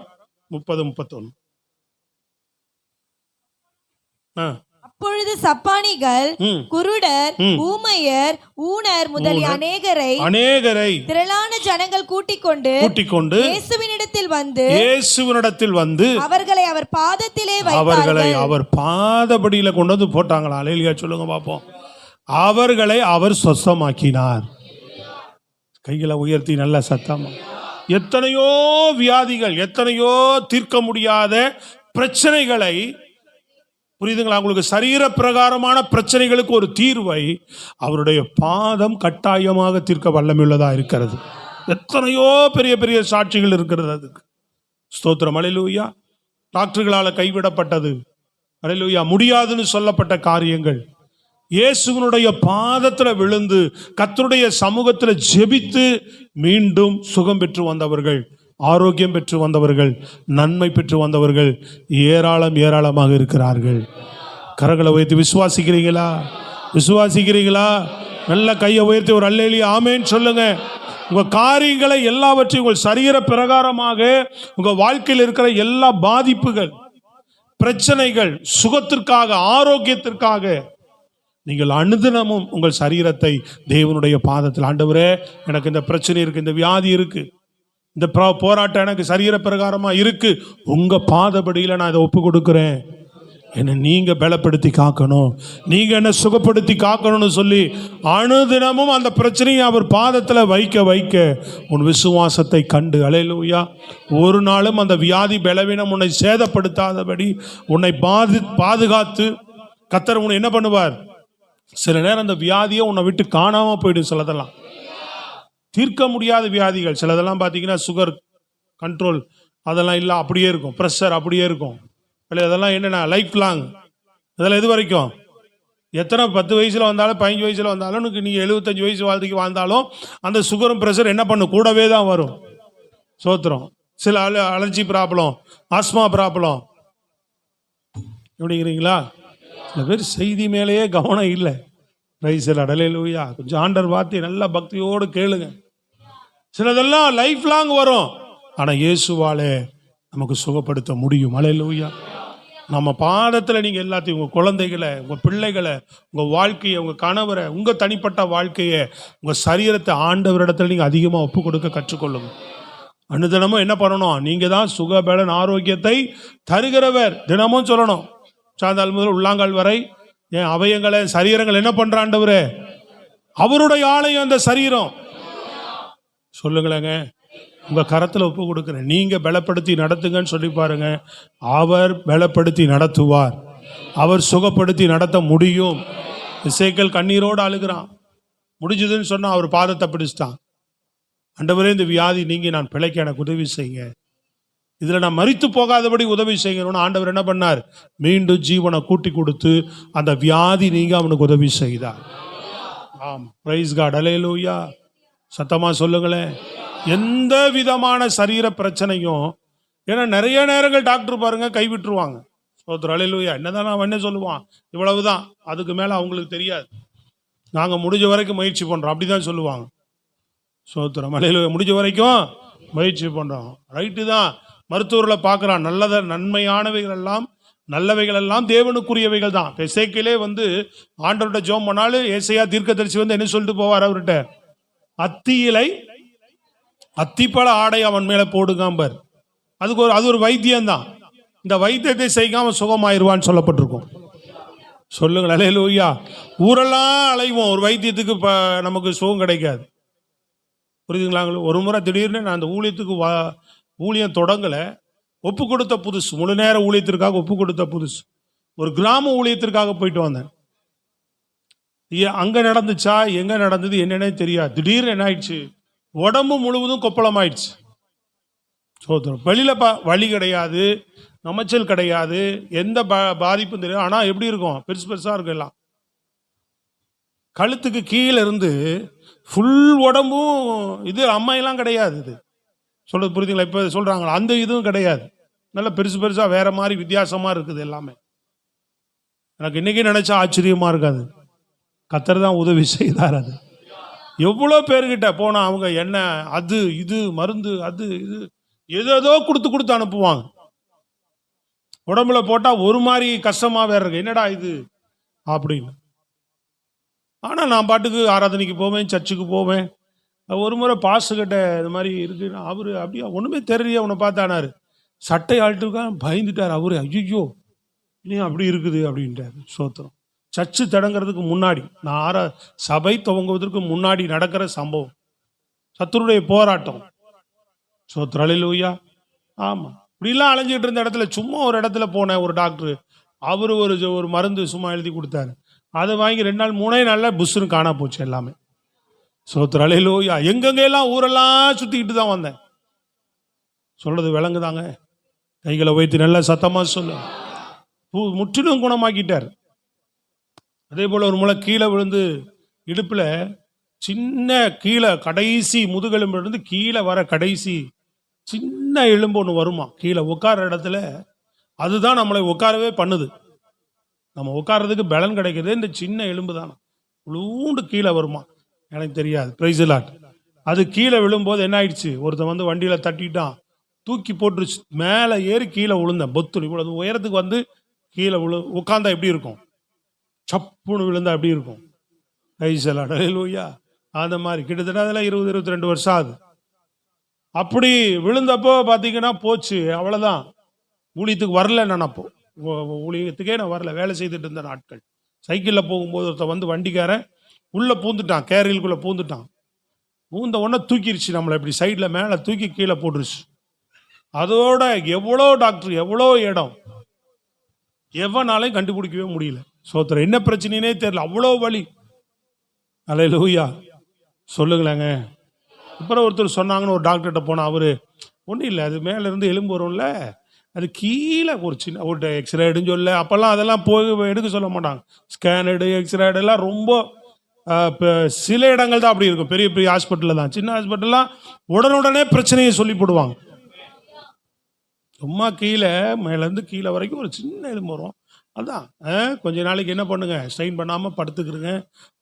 30-31. அப்பொழுது சப்பானிகள் குருடர் ஊமையர் ஊனர் முதலிய அநேகரை திரளான ஜனங்கள் கூட்டிக் கொண்டு இயேசுவினிடத்தில் வந்து அவர்களை அவர் பாதத்திலே அவர் பாதபடியில கொண்டு வந்து போட்டாங்களா? அல்லேலூயா சொல்லுங்க பாப்போம். அவர்களை அவர் சொஸ்தமாக்கினார். கைகளை உயர்த்தி நல்ல சத்தமா. எத்தனையோ வியாதிகள், எத்தனையோ தீர்க்க முடியாத பிரச்சனைகளை, புரியுதுங்களா உங்களுக்கு? சரீர பிரகாரமான பிரச்சனைகளுக்கு ஒரு தீர்வை அவருடைய பாதம் கட்டாயமாக தீர்க்க வல்லமையுள்ளதா இருக்கிறது. எத்தனையோ பெரிய பெரிய சாட்சிகள் இருக்கிறது அதுக்கு. ஸ்தோத்திரம். அல்லேலூயா. டாக்டர்களால் கைவிடப்பட்டது, அல்லேலூயா, முடியாதுன்னு சொல்லப்பட்ட காரியங்கள் இயேசுவினுடைய பாதத்தில் விழுந்து கர்த்தருடைய சமூகத்தில் ஜெபித்து மீண்டும் சுகம் பெற்று வந்தவர்கள், ஆரோக்கியம் பெற்று வந்தவர்கள், நன்மை பெற்று வந்தவர்கள் ஏராளமாக இருக்கிறார்கள். கரங்களை உயர்த்தி விசுவாசிக்கிறீங்களா? விசுவாசிக்கிறீங்களா? நல்ல கையை உயர்த்தி ஒரு அல்லேலூயா ஆமென் சொல்லுங்க. உங்க காரியங்களை எல்லாவற்றையும் உங்கள் சரீர பிரகாரமாக உங்க வாழ்க்கையில் இருக்கிற எல்லா பாதிப்புகள், பிரச்சனைகள், சுகத்திற்காக, ஆரோக்கியத்திற்காக நீங்கள் அனுதினமும் உங்கள் சரீரத்தை தேவனுடைய பாதத்தில், ஆண்டவரே எனக்கு இந்த பிரச்சனை இருக்கு, இந்த வியாதி இருக்கு, இந்த போராட்டம் எனக்கு சரீர பிரகாரமா இருக்கு, உங்க பாதபடியில நான் இதை ஒப்பு கொடுக்கிறேன், என்னை நீங்க பலப்படுத்தி காக்கணும், நீங்க என்ன சுகப்படுத்தி காக்கணும்னு சொல்லி அனுதினமும் அந்த பிரச்சனையை அவர் பாதத்தில் வைக்க உன் விசுவாசத்தை கண்டு, அல்லேலூயா, ஒரு நாளும் அந்த வியாதி பலவீனம் உன்னை சேதப்படுத்தாதபடி உன்னை பாதுகாத்து கர்த்தர் உன்னை என்ன பண்ணுவார்? சில நேரம் அந்த வியாதியை உன்னை விட்டு காணாம போயிடும். சிலதெல்லாம் தீர்க்க முடியாத வியாதிகள், சிலதெல்லாம் பார்த்தீங்கன்னா சுகர் கண்ட்ரோல் அதெல்லாம் இல்லை, அப்படியே இருக்கும். ப்ரெஷர் அப்படியே இருக்கும். அதெல்லாம் என்னென்ன லைஃப் லாங். அதெல்லாம் எது வரைக்கும்? எத்தனை 10 வயசுல வந்தாலும் 15 வயசுல வந்தாலும் நீ 75 வயசு வாழ்க்கைக்கு வாழ்ந்தாலும் அந்த சுகரும் ப்ரெஷர் என்ன பண்ணும்? கூடவே தான் வரும். சோத்திரம். சில அலர்ஜி ப்ராப்ளம், ஆஸ்மா ப்ராப்ளம், எப்படிங்கிறீங்களா? சில பேர் செய்தி மேலேயே கவனம் இல்லை. ரைசல் அல்லேலூயா. கொஞ்சம் ஆண்டவர் வார்த்தை நல்ல பக்தியோடு கேளுங்க. சிலதெல்லாம் லைஃப் லாங் வரும், ஆனால் இயேசுவாலே நமக்கு சுகப்படுத்த முடியும். அல்லேலூயா. நம்ம பாதத்தில் நீங்கள் எல்லாத்தையும், உங்கள் குழந்தைகளை, உங்கள் பிள்ளைகளை, உங்கள் வாழ்க்கையை, உங்கள் கணவரை, உங்கள் தனிப்பட்ட வாழ்க்கையை, உங்கள் சரீரத்தை ஆண்டவரிடத்தில் நீங்கள் அதிகமாக ஒப்பு கொடுக்க கற்றுக்கொள்ளுங்க. அனுதினமும் என்ன பண்ணணும்? நீங்கள் தான் சுகபலன் ஆரோக்கியத்தை தருகிறவர். தினமும் சொல்லணும். சாந்தால் முதல் உள்ளாங்கால் வரை என் அவயங்களை, சரீரங்கள் என்ன பண்ற ஆண்டவரே? அவருடைய ஆலயம் அந்த சரீரம். சொல்லுங்களேங்க, உங்க கரத்துல ஒப்பு கொடுக்கிறேன், நீங்க பலப்படுத்தி நடத்துங்கன்னு சொல்லி பாருங்க. அவர் பலப்படுத்தி நடத்துவார், அவர் சுகப்படுத்தி நடத்த முடியும். இசைக்கேல் கண்ணீரோடு அழுகிறான். முடிஞ்சதுன்னு சொன்னா அவர் பாதத்தை பிடிச்சிட்டான். ஆண்டவரே, இந்த வியாதி நீங்க நான் பிழைக்க எனக்கு உதவி செய்யுங்க, இதுல நான் மரித்து போகாதபடி உதவி செய்யணும்னு ஆண்டவர் என்ன பண்ணார்? மீண்டும் ஜீவனை கூட்டி கொடுத்து அந்த வியாதி நீங்க அவனுக்கு உதவி செய்தார். ஆம், பிரைஸ் காட். அல்லேலூயா. சத்தமா சொல்லுங்களேன். எந்த விதமான சரீர பிரச்சனையும், ஏன்னா நிறைய நேரங்கள் டாக்டர் பாருங்க கைவிட்டுருவாங்க. சோத்திரம். அல்லேலூயா. என்னதான் அவன் என்ன சொல்லுவான்? இவ்வளவுதான், அதுக்கு மேல அவங்களுக்கு தெரியாது, நாங்க முடிஞ்ச வரைக்கும் முயற்சி பண்றோம், அப்படிதான் சொல்லுவாங்க. சோத்திரம். அல்லேலூயா. முடிஞ்ச வரைக்கும் முயற்சி பண்றோம். ரைட்டு தான். மருத்துவர்களை பார்க்குறான், நன்மையானவைகள் எல்லாம், நல்லவைகள் எல்லாம் தேவனுக்குரியவைகள் தான். எசேக்கியேலே வந்து ஆண்டவர்கிட்ட ஜெபம் பண்ணாலும் ஏசாயா தீர்க்கதரிசி வந்து என்ன சொல்லிட்டு போவார் அவர்கிட்ட? அத்திப்பழ ஆடை அவன் மேல போடுங்காம்பர். அது ஒரு வைத்தியம் தான். இந்த வைத்தியத்தை செய்யாம சுகமாயிருவான்னு சொல்லப்பட்டிருக்கும். சொல்லுங்கள். அல்லேலூயா. ஊரெல்லாம் அலைவோம், ஒரு வைத்தியத்துக்கு நமக்கு சுகம் கிடைக்காது. புரியுதுங்களா? ஒரு முறை திடீர்னு நான் அந்த ஊழியம் தொடங்கலை, ஒப்பு கொடுத்த புதுசு, முழு நேர ஊழியத்திற்காக ஒப்பு கொடுத்த புதுசு, ஒரு கிராம ஊழியத்திற்காக போயிட்டு வந்தேன். அங்க நடந்துச்சா எங்க நடந்தது என்னன்னே தெரியாது. திடீர்னு என்ன ஆயிடுச்சு? உடம்பு முழுவதும் கொப்பளம் ஆயிடுச்சு. சோதரம். வெளியில வலி கிடையாது, நமைச்சல் கிடையாது, எந்த பாதிப்பும் தெரியாது. ஆனா எப்படி இருக்கும்? பெருசு பெருசா இருக்கும். எல்லாம் கழுத்துக்கு கீழே இருந்து ஃபுல் உடம்பும் இது அம்மையெல்லாம் கிடையாது. இது சொல்றது புரியுதுங்களா? இப்போ சொல்றாங்களா, அந்த இதுவும் கிடையாது. நல்ல பெருசு பெருசா வேற மாதிரி வித்தியாசமா இருக்குது எல்லாமே. எனக்கு இன்னைக்கு நினைச்சா ஆச்சரியமா இருக்காது. கர்த்தர் தான் உதவி செய்தார். அது எவ்வளோ பேர்கிட்ட போனா அவங்க என்ன அது இது மருந்து அது இது ஏதோ கொடுத்து அனுப்புவாங்க. உடம்புல போட்டா ஒரு மாதிரி கஷ்டமா வேற இருக்கு. என்னடா இது அப்படின்னு. ஆனால் நான் பாட்டுக்கு ஆராதனைக்கு போவேன், சர்ச்சுக்கு போவேன். ஒரு முறை பாஸ்டர்கிட்ட இது மாதிரி இருக்கு, அவர் அப்படியே ஒன்றுமே தெரியலையே அவனை பார்த்தானாரு, சட்டை ஆள்ட்டுருக்கா, பயந்துட்டார் அவரு. ஐயோ நீ அப்படி இருக்குது அப்படின்ட்டாரு. சோத்திரம். சர்ச்சு தொடங்கிறதுக்கு முன்னாடி, நான் சபை துவங்குவதற்கு முன்னாடி நடக்கிற சம்பவம், சத்துருடைய போராட்டம். சோத்திரம். அல்லேலூயா. ஆமாம். இப்படிலாம் அலைஞ்சிட்டு இருந்த இடத்துல சும்மா ஒரு இடத்துல போனேன், ஒரு டாக்டர் அவர் ஒரு மருந்து சும்மா எழுதி கொடுத்தாரு. அதை வாங்கி 2 நாள் 3 நாளில் புஷ்ஷுன்னு காணா போச்சு எல்லாமே. சோத்திரம். அல்லேலூயா. எங்கெங்கெல்லாம் ஊரெல்லாம் சுற்றிக்கிட்டு தான் வந்தேன். சொல்றது விளங்குதாங்க? கைகளை வைத்து நல்லா சத்தமாக சொல்லு. முற்றிலும் குணமாக்கிட்டார். அதே போல் ஒரு முறை கீழே விழுந்து இடுப்பில் சின்ன கீழே கடைசி முதுகெலும்பிலிருந்து கீழே வர கடைசி சின்ன எலும்பு ஒன்று வருமா கீழே உட்கார இடத்துல. அதுதான் நம்மளை உட்காரவே பண்ணுது. நம்ம உட்கார்றதுக்கு பலன் கிடைக்கிறது இந்த சின்ன எலும்பு தானே. உளுண்டு கீழே வருமா, எனக்கு தெரியாது. Price lot. அது கீழே விழும்போது என்ன ஆயிடுச்சு, ஒருத்தன் வந்து வண்டியில் தட்டிட்டான், தூக்கி போட்டுருச்சு. மேலே ஏறி கீழே விழுந்தேன். பொத்து இவ்வளவு உயரத்துக்கு வந்து கீழே உட்காந்தா எப்படி இருக்கும், சப்புன்னு விழுந்தா எப்படி இருக்கும். Praise Lord. அல்லேலூயா. அந்த மாதிரி கிட்டத்தட்ட அதெல்லாம் 20-22 வருஷம் ஆகுது. அப்படி விழுந்தப்போ பார்த்தீங்கன்னா போச்சு, அவ்வளோதான். ஊழியத்துக்கு வரல. நான் அப்போ ஊழியத்துக்கே நான் வரல, வேலை செய்துட்டு இருந்த நாட்கள். சைக்கிளில் போகும்போது ஒருத்தன் வந்து வண்டிக்காரன் உள்ளே பூந்துட்டான், கேரியலுக்குள்ளே பூந்துட்டான். பூந்த உடனே தூக்கிடுச்சு நம்மளை, இப்படி சைடில் மேலே தூக்கி கீழே போட்டுருச்சு. அதோட எவ்வளோ டாக்டர், எவ்வளோ இடம், எவனாலையும் கண்டுபிடிக்கவே முடியல. சோத்திரம். என்ன பிரச்சனைனே தெரியல, அவ்வளோ வலி. அல்லேலூயா. சொல்லுங்களேங்க. அப்புறம் ஒருத்தர் சொன்னாங்கன்னு ஒரு டாக்டர்கிட்ட போனால், அவர் ஒன்றும் இல்லை, அது மேலேருந்து எலும்பு வரும்ல, அது கீழே ஒரு சின்ன ஒரு எக்ஸ்ரே எடுன்னு சொல்ல. அப்போல்லாம் அதெல்லாம் போய் எடுக்க சொல்ல மாட்டாங்க. ஸ்கேன் எடு, எக்ஸ்ரே எல்லாம் ரொம்ப சில இடங்கள் தான் அப்படி இருக்கும். பெரிய பெரிய ஹாஸ்பிட்டலில் தான். சின்ன ஹாஸ்பிட்டல்லாம் உடனுடனே பிரச்சனையை சொல்லி போடுவாங்க. சும்மா கீழே மேலேருந்து கீழே வரைக்கும் ஒரு சின்ன எலும்பு வரும். அதான் கொஞ்ச நாளைக்கு என்ன பண்ணுங்க, ஸ்ட்ரெயின் பண்ணாமல் படுத்துக்கிறங்க,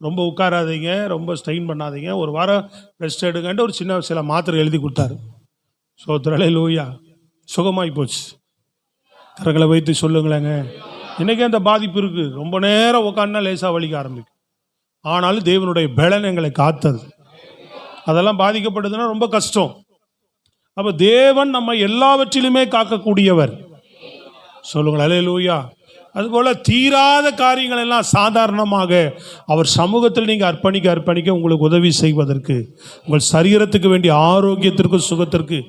ரொம்ப உட்காராதீங்க, ரொம்ப ஸ்ட்ரெயின் பண்ணாதீங்க, ஒரு வாரம் ரெஸ்ட் எடுங்கன்ட்டு ஒரு சில மாத்திரை எழுதி கொடுத்தாரு. சோத்திரம். அல்லேலூயா. சுகமாகி போச்சு. கரங்களை வைத்து சொல்லுங்களேங்க. இன்னைக்கு அந்த பாதிப்பு இருக்கு. ரொம்ப நேரம் உட்காந்துனா லேசாக வலிக்க ஆரம்பிக்கும். ஆனாலும் தேவனுடைய பலன் எங்களை காத்தது. அதெல்லாம் பாதிக்கப்படுதுன்னா ரொம்ப கஷ்டம். அப்போ தேவன் நம்ம எல்லாவற்றிலுமே காக்கக்கூடியவர். சொல்லுங்கள். அல்லேலூயா. அதுபோல தீராத காரியங்கள் எல்லாம் சாதாரணமாக அவர் சமூகத்தில் நீங்கள் அர்ப்பணிக்க உங்களுக்கு உதவி செய்வதற்கு, உங்கள் சரீரத்துக்கு வேண்டிய ஆரோக்கியத்திற்கு, சுகத்திற்கு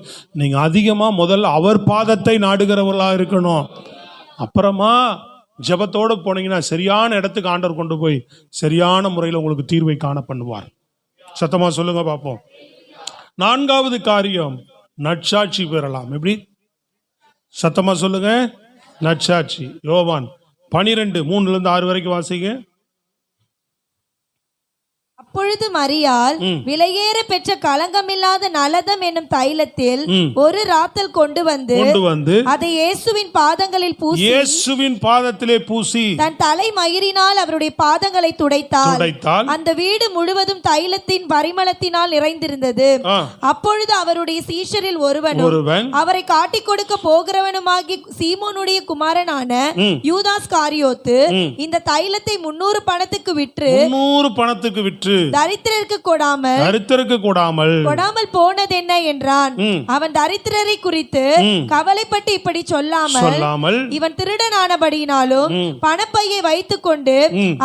நீங்கள் அதிகமாக முதல்ல அவர் பாதத்தை நாடுகிறவர்களாக இருக்கணும். அப்புறமா ஜெபத்தோடு போனீங்கன்னா சரியான இடத்துக்கு ஆண்டவர் கொண்டு போய் சரியான முறையில் உங்களுக்கு தீர்வை காண பண்ணுவார். சத்தமாக சொல்லுங்க பார்ப்போம். 4வது காரியம், நற்சாட்சி பெறலாம். எப்படி? சத்தமாக சொல்லுங்க. நற்சாட்சி. யோவான் 12:3-6 வரைக்கும் வாசிங்க. அப்பொழுது மரியாள் விலையேற பெற்ற களங்கமில்லாத நலதம் என்னும் தைலத்தில் ஒரு ராத்தல் கொண்டு வந்து அதை இயேசுவின் பாதங்களில் பூசி, இயேசுவின் பாதத்திலே பூசி தன் தலை மயிரினால் அவருடைய பாதங்களை துடைத்தாள். அந்த வீடு முழுவதும் தைலத்தின் பரிமளத்தினால் நிறைந்திருந்தது. அப்பொழுது அவருடைய சீஷரில் ஒருவன் அவரை காட்டிக் கொடுக்க போகிறவனுமாகி சீமோனுடைய குமாரனான யூதாஸ் காரியோத்து இந்த தைலத்தை 300 பணத்துக்கு விற்று தரித்திரருக்கு கொடாமல் போனது என்ன என்றான். அவன் தரித்திரரை குறித்து கவலைப்பட்டு இப்படி சொல்லாமல் இவன் திருடனானபடியினாலும் பணப்பையை வைத்துக் கொண்டு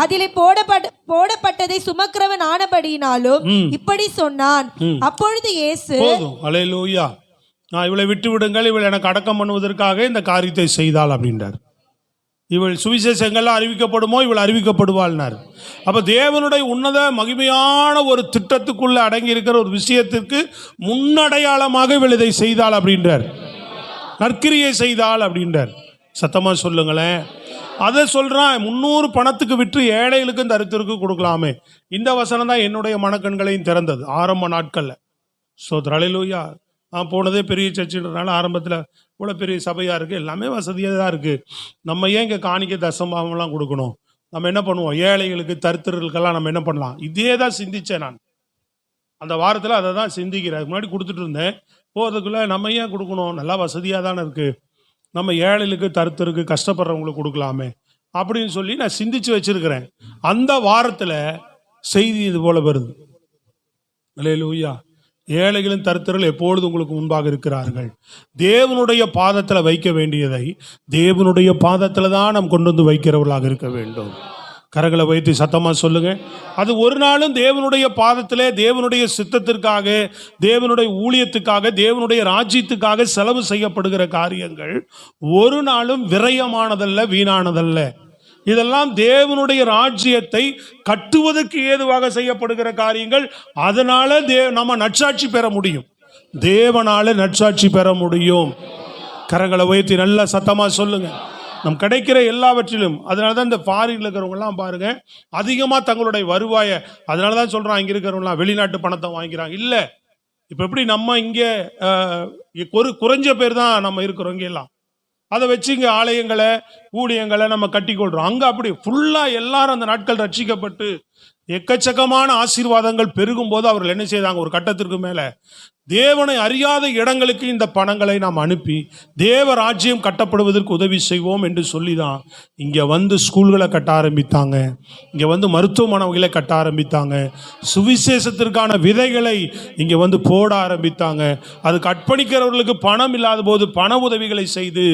அதிலே போடப்பட்டதை சுமக்கிறவன் ஆனபடியினாலும் இப்படி சொன்னான். அப்பொழுது இயேசு, அல்லேலூயா, இவளை விட்டு விடுங்கள், இவள் எனக்கு அடக்கம் பண்ணுவதற்காக இந்த காரியத்தை செய்தாள் அப்படின்றார். இவள் சுவிசேஷங்கள்லாம் அறிவிக்கப்படுமோ, இவள் அறிவிக்கப்படுவாள்னார். அப்போ தேவனுடைய உன்னத மகிமையான ஒரு திட்டத்துக்குள்ள அடங்கி இருக்கிற ஒரு விஷயத்திற்கு முன்னடையாளமாக இவள் இதை செய்தாள் அப்படின்றார். நற்கிரியை செய்தாள் அப்படின்றார். சத்தமா சொல்லுங்களேன். அதை சொல்றான். 300 பணத்துக்கு விற்று ஏழைகளுக்கும் தரித்திரருக்கு கொடுக்கலாமே. இந்த வசனம் தான் என்னுடைய மனக்கண்களையும் திறந்தது ஆரம்ப நாட்கள்ல. ஸ்தோத்திரம். அல்லேலூயா. நான் போனதே பெரிய சர்ச்சுன்றதுனால ஆரம்பத்தில் இவ்வளோ பெரிய சபையாக இருக்குது, எல்லாமே வசதியாக தான் இருக்குது. நம்ம ஏன் இங்கே காணிக்க தசம்பாவம்லாம் கொடுக்கணும்? நம்ம என்ன பண்ணுவோம், ஏழைகளுக்கு தரித்திரர்களுக்கெல்லாம் நம்ம என்ன பண்ணலாம்? இதே தான் சிந்தித்தேன் நான் அந்த வாரத்தில். அதை தான் சிந்திக்கிறேன். அதுக்கு முன்னாடி கொடுத்துட்டு இருந்தேன். போகிறதுக்குள்ளே நம்ம ஏன் கொடுக்கணும், நல்லா வசதியாக தானே இருக்குது, நம்ம ஏழைகளுக்கு தரித்திரருக்கு கஷ்டப்படுறவங்களுக்கு கொடுக்கலாமே அப்படின்னு சொல்லி நான் சிந்திச்சு வச்சிருக்கிறேன். அந்த வாரத்துல செய்தி இது போல வருது. அல்லேலூயா. ஏழைகளும் தரித்திரர்கள் எப்பொழுது உங்களுக்கு முன்பாக இருக்கிறார்கள். தேவனுடைய பாதத்துல வைக்க வேண்டியதை தேவனுடைய பாதத்துல தான் நாம் கொண்டு வந்து வைக்கிறவர்களாக இருக்க வேண்டும். கரங்களை வைத்து சத்தமா சொல்லுங்க. அது ஒரு நாளும் தேவனுடைய பாதத்திலே தேவனுடைய சித்தத்திற்காக, தேவனுடைய ஊழியத்துக்காக, தேவனுடைய ராஜ்யத்துக்காக செலவு செய்யப்படுகிற காரியங்கள் ஒரு நாளும் விரயமானதல்ல, வீணானதல்ல. இதெல்லாம் தேவனுடைய ராஜ்யத்தை கட்டுவதற்கு ஏதுவாக செய்யப்படுகிற காரியங்கள். அதனால நம்ம நற்சாட்சி பெற முடியும். தேவனால நற்சாட்சி பெற முடியும். கரங்களை உயர்த்தி நல்லா சத்தமா சொல்லுங்க. நம் கிடைக்கிற எல்லாவற்றிலும். அதனால தான் இந்த ஃபாரின்ல இருக்கிறவங்கலாம் பாருங்க, அதிகமாக தங்களுடைய வருவாயை, அதனால தான் சொல்கிறான் இங்கே இருக்கிறவங்களாம் வெளிநாட்டு பணத்தை வாங்கிக்கிறாங்க. இல்லை, இப்போ எப்படி நம்ம இங்கே ஒரு குறைஞ்ச பேர் தான் நம்ம இருக்கிறோம் இங்கே எல்லாம், அதை வச்சு இங்கே ஆலயங்களை ஊழியங்களை நம்ம கட்டிக்கொள்கிறோம். அங்கே அப்படி ஃபுல்லாக எல்லாரும் அந்த நாட்கள் ரட்சிக்கப்பட்டு எக்கச்சக்கமான ஆசீர்வாதங்கள் பெருகும் போது அவர்கள் என்ன செய்தாங்க, ஒரு கட்டத்திற்கு மேலே தேவனை அறியாத இடங்களுக்கு இந்த பணங்களை நாம் அனுப்பி தேவ ராஜ்யம் கட்டப்படுவதற்கு உதவி செய்வோம் என்று சொல்லி தான் இங்கே வந்து ஸ்கூல்களை கட்ட ஆரம்பித்தாங்க. இங்கே வந்து மருத்துவமனைகளை கட்ட ஆரம்பித்தாங்க. சுவிசேஷத்திற்கான விதைகளை இங்கே வந்து போட ஆரம்பித்தாங்க. அதுக்கு அர்ப்பணிக்கிறவர்களுக்கு பணம் இல்லாத போது பண உதவிகளை செய்து,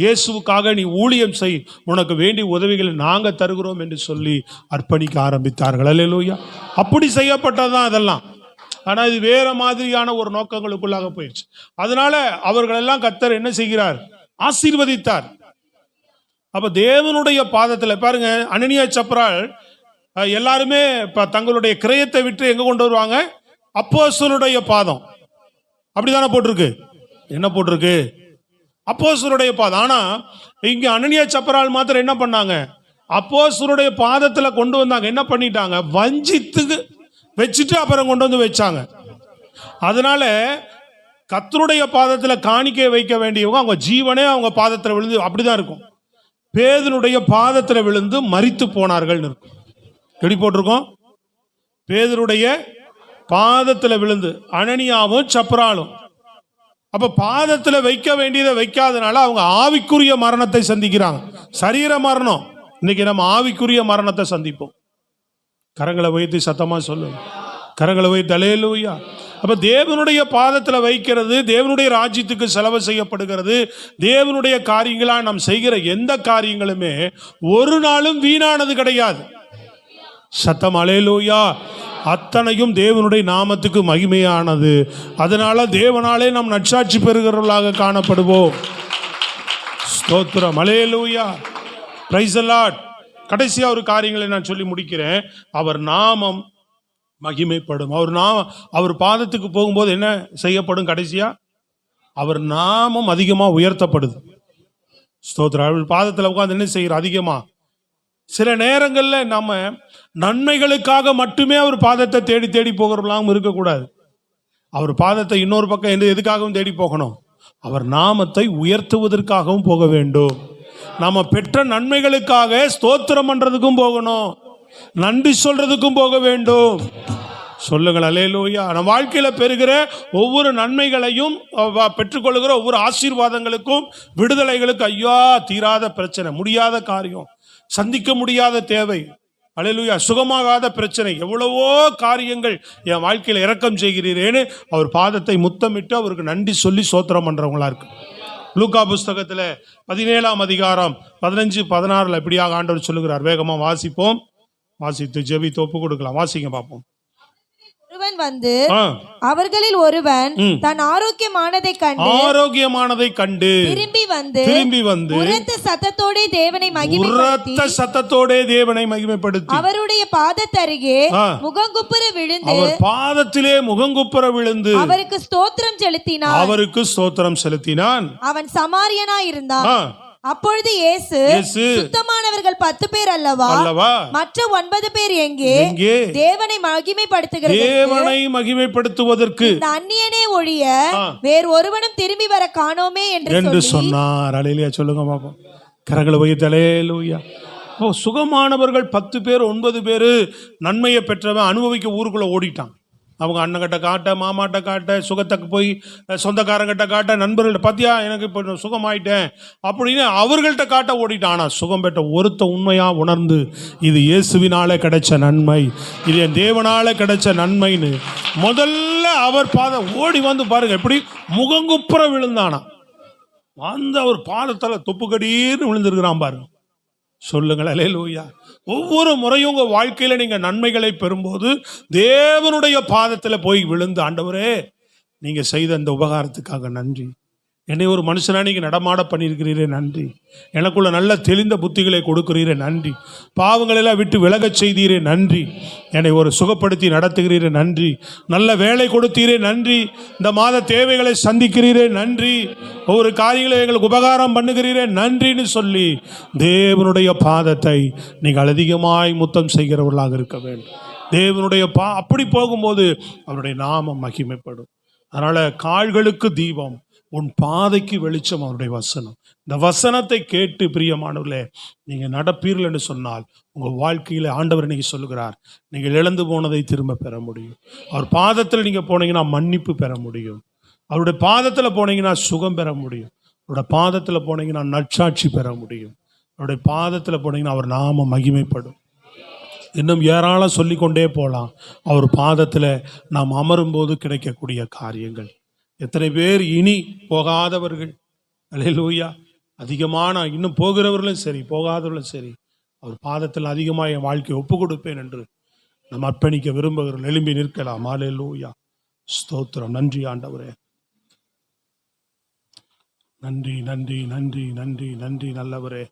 இயேசுவுக்காக நீ ஊழியம் செய், உனக்கு வேண்டிய உதவிகளை நாங்கள் தருகிறோம் என்று சொல்லி அர்ப்பணிக்க ஆரம்பித்தார்கள். அல்லேலூயா. அப்படி செய்யப்பட்டதுதான் இதெல்லாம். ஆனால் இது வேற மாதிரியான ஒரு நோக்கங்களுக்குள்ளாக போயிடுச்சு. அதனால அவர்களெல்லாம் கர்த்தர் என்ன செய்கிறார், ஆசீர்வதித்தார். அப்ப தேவனுடைய பாதத்தில் பாருங்க, அனனியா சப்ரால் எல்லாருமே தங்களுடைய கிரயத்தை விட்டு எங்க கொண்டு வருவாங்க, அப்போஸ்தலருடைய பாதம். அப்படிதானே போட்டிருக்கு. என்ன போட்டிருக்கு, அப்போஸ்தலருடைய பாதம். ஆனா இங்க அனனியா சப்ரால் மாத்திரம் என்ன பண்ணாங்க, அப்போஸ்தலருடைய பாதத்துல கொண்டு வந்தாங்க. என்ன பண்ணிட்டாங்க, வஞ்சித்து வச்சுட்டு அப்புறம் கொண்டு வந்து வச்சாங்க. அதனால கர்த்தருடைய பாதத்தில் காணிக்கை வைக்க வேண்டியவங்க அவங்க ஜீவனே அவங்க பாதத்தில் விழுந்து, அப்படிதான் இருக்கும். பேதுருடைய பாதத்தில் விழுந்து மரித்து போனார்கள் இருக்கும். எப்படி போட்டிருக்கோம், பேதுருடைய பாதத்தில் விழுந்து, அனனியாவும் சப்ராலும். அப்ப பாதத்தில் வைக்க வேண்டியதை வைக்காதனால அவங்க ஆவிக்குரிய மரணத்தை சந்திக்கிறாங்க. சரீர மரணம். இன்னைக்கு நம்ம ஆவிக்குரிய மரணத்தை சந்திப்போம். கரங்களை வைத்து சத்தமா சொல்லுங்க. கரங்களை வைத்து அல்லேலூயா. அப்ப தேவனுடைய பாதத்தில் வைக்கிறது, தேவனுடைய ராஜ்யத்துக்கு செலவு செய்யப்படுகிறது. தேவனுடைய காரியங்களா நாம் செய்கிற எந்த காரியங்களுமே ஒரு நாளும் வீணானது கிடையாது. சத்தம் அல்லேலூயா. அத்தனையும் தேவனுடைய நாமத்துக்கு மகிமையானது. அதனால தேவனாலே நாம் நற்சாட்சி பெறுகிறவர்களாக காணப்படுவோம். ஸ்தோத்திரம். அல்லேலூயா. Praise the Lord. கடைசியா ஒரு காரியங்களை நான் சொல்லி முடிக்கிறேன். அவர் நாமம் மகிமைப்படும். அவர் பாதத்துக்கு போகும்போது என்ன செய்யப்படும், கடைசியா அவர் நாமம் அதிகமா உயர்த்தப்படுது. ஸ்தோத்திரம். அவர் பாதத்தில் உட்கார்ந்து என்ன செய்யற, அதிகமா. சில நேரங்கள்ல நம்ம நன்மைகளுக்காக மட்டுமே அவர் பாதத்தை தேடி தேடி போகிறவர்களாகவும் இருக்கக்கூடாது. அவர் பாதத்தை இன்னொரு பக்கம் எதுக்காகவும் தேடி போகணும், அவர் நாமத்தை உயர்த்துவதற்காகவும் போக வேண்டும். நாம பெற்ற நன்மைகளுக்காக ஸ்தோத்திரம் பண்றதுக்கும் போகணும், நன்றி சொல்றதுக்கும் போக வேண்டும். சொல்லுங்கள் அல்லேலூயா. நம் வாழ்க்கையில பெறுகிற ஒவ்வொரு நன்மைகளையும் பெற்றுக்கொள்கிற ஒவ்வொரு ஆசீர்வாதங்களுக்கும் விடுதலைகளுக்கு, ஐயா தீராத பிரச்சனை, முடியாத காரியம், சந்திக்க முடியாத தேவை, அல்லேலூயா, சுகமாகாத பிரச்சனை, எவ்வளவோ காரியங்கள் என் வாழ்க்கையில இரக்கம் செய்கிறீரேன்னு அவர் பாதத்தை முத்தமிட்டு அவருக்கு நன்றி சொல்லி ஸ்தோத்திரம் பண்றவங்களா இருக்கு. லூக்கா புஸ்தகத்துல 17ஆம் அதிகாரம் 15-16 இப்படியாக ஆண்டவர் சொல்லுகிறார். வேகமா வாசிப்போம். வாசித்து ஜெபித்து ஒப்பு கொடுக்கலாம். வாசிங்க பார்ப்போம். ஒருவன் வந்து அவர்களில் ஒருவன் தன் ஆரோக்கியமானதை கண்டு திரும்பி வந்து உரத்த சத்தத்தோடே தேவனை மகிமைப்படுத்தி அவருடைய பாதத்தருகே முகங்குப்புற விழுந்து, அவர் பாதத்திலே முகங்குப்புற விழுந்து அவருக்கு ஸ்தோத்திரம் செலுத்தினான். அவன் சமாரியனாய் இருந்தான். அப்பொழுது இயேசு சுத்தமானவர்கள் 10 பேர் அல்லவா, மற்ற 9 பேர் எங்கே, தேவனை மகிமைப்படுத்துவதற்கு இந்த அந்நியனே ஒழிய வேறு ஒருவனும் திரும்பி வர காணோமே என்று சொன்னார். அல்லேலூயா. சொல்லுங்க பாப்போம். கரங்களை வைத்து அல்லேலூயா. சுகமானவர்கள் 10 பேர் 9 பேர் நன்மையை பெற்றவன் அனுபவிக்க ஊருக்குள்ள ஓடிட்டான். அவங்க அண்ணங்கிட்ட காட்ட, மாமாட்ட காட்ட, சுகத்துக்கு போய் சொந்தக்காரங்கிட்ட காட்ட, நண்பர்கள்ட்ட பார்த்தியா எனக்கு இப்போ சுகமாயிட்டேன் அப்படின்னு அவர்கள்ட்ட காட்ட ஓடிட்டான். ஆனால் சுகம் பெற்ற ஒருத்த உண்மையாக உணர்ந்து இது இயேசுவினாலே கிடைச்ச நன்மை, இது என் தேவனால கிடைச்ச நன்மைன்னு முதல்ல அவர் ஓடி வந்து பாருங்க எப்படி முகங்குப்புற விழுந்தானா. அந்த அவர் பாதத்தில் தொப்புக்கடீர்னு விழுந்திருக்கிறான் பாருங்க. சொல்லுங்கள் அல்லேலூயா. ஒவ்வொரு முறையும் உங்க வாழ்க்கையில நீங்க நன்மைகளை பெறும்போது தேவனுடைய பாதத்தில் போய் விழுந்து, ஆண்டவரே நீங்க செய்த அந்த உபகாரத்துக்காக நன்றி, என்னை ஒரு மனுஷனா நீங்க நடமாட பண்ணியிருக்கிறீரே நன்றி, எனக்குள்ள நல்ல தெளிந்த புத்திகளை கொடுக்கிறீரே நன்றி, பாவங்களெல்லாம் விட்டு விலகச் செய்தீரே நன்றி, என்னை ஒரு சுகப்படுத்தி நடத்துகிறீரே நன்றி, நல்ல வேலை கொடுத்தீரே நன்றி, இந்த மாத தேவைகளை சந்திக்கிறீரே நன்றி, ஒவ்வொரு காரியங்களை எங்களுக்கு உபகாரம் பண்ணுகிறீரே நன்றின்னு சொல்லி தேவனுடைய பாதத்தை நீங்கள் அதிகமாய் முத்தம் செய்கிறவர்களாக இருக்க வேண்டும். தேவனுடைய அப்படி போகும்போது அவருடைய நாமம் மகிமைப்படும். அதனால கால்களுக்கு தீபம், உன் பாதைக்கு வெளிச்சம் அவருடைய வசனம். இந்த வசனத்தை கேட்டு பிரியமானவர்களே நீங்கள் நடப்பீர்கள் என்று சொன்னால் உங்கள் வாழ்க்கையில் ஆண்டவர் இன்னைக்கு சொல்லுகிறார், நீங்கள் இழந்து போனதை திரும்ப பெற முடியும். அவர் பாதத்தில் நீங்கள் போனீங்கன்னா மன்னிப்பு பெற முடியும். அவருடைய பாதத்தில் போனீங்கன்னா சுகம் பெற முடியும். அவருடைய பாதத்தில் போனீங்கன்னா நற்சாட்சி பெற முடியும். அவருடைய பாதத்தில் போனீங்கன்னா அவர் நாம மகிமைப்படும். இன்னும் ஏராளம் சொல்லிக்கொண்டே போகலாம். அவர் பாதத்தில் நாம் அமரும்போது கிடைக்கக்கூடிய காரியங்கள். எத்தனை பேர் இனி போகாதவர்கள், அல்லேலூயா, அதிகமான இன்னும் போகிறவர்களும் சரி போகாதவர்களும் சரி, அவர் பாதத்தில் அதிகமாக என் வாழ்க்கையை ஒப்பு கொடுப்பேன் என்று நாம் அர்ப்பணிக்க விரும்புகிறோம். எழும்பி நிற்கலாம். அல்லேலூயா, ஸ்தோத்திரம். நன்றி ஆண்டவரே, நன்றி நன்றி நன்றி நன்றி நன்றி நல்லவரே.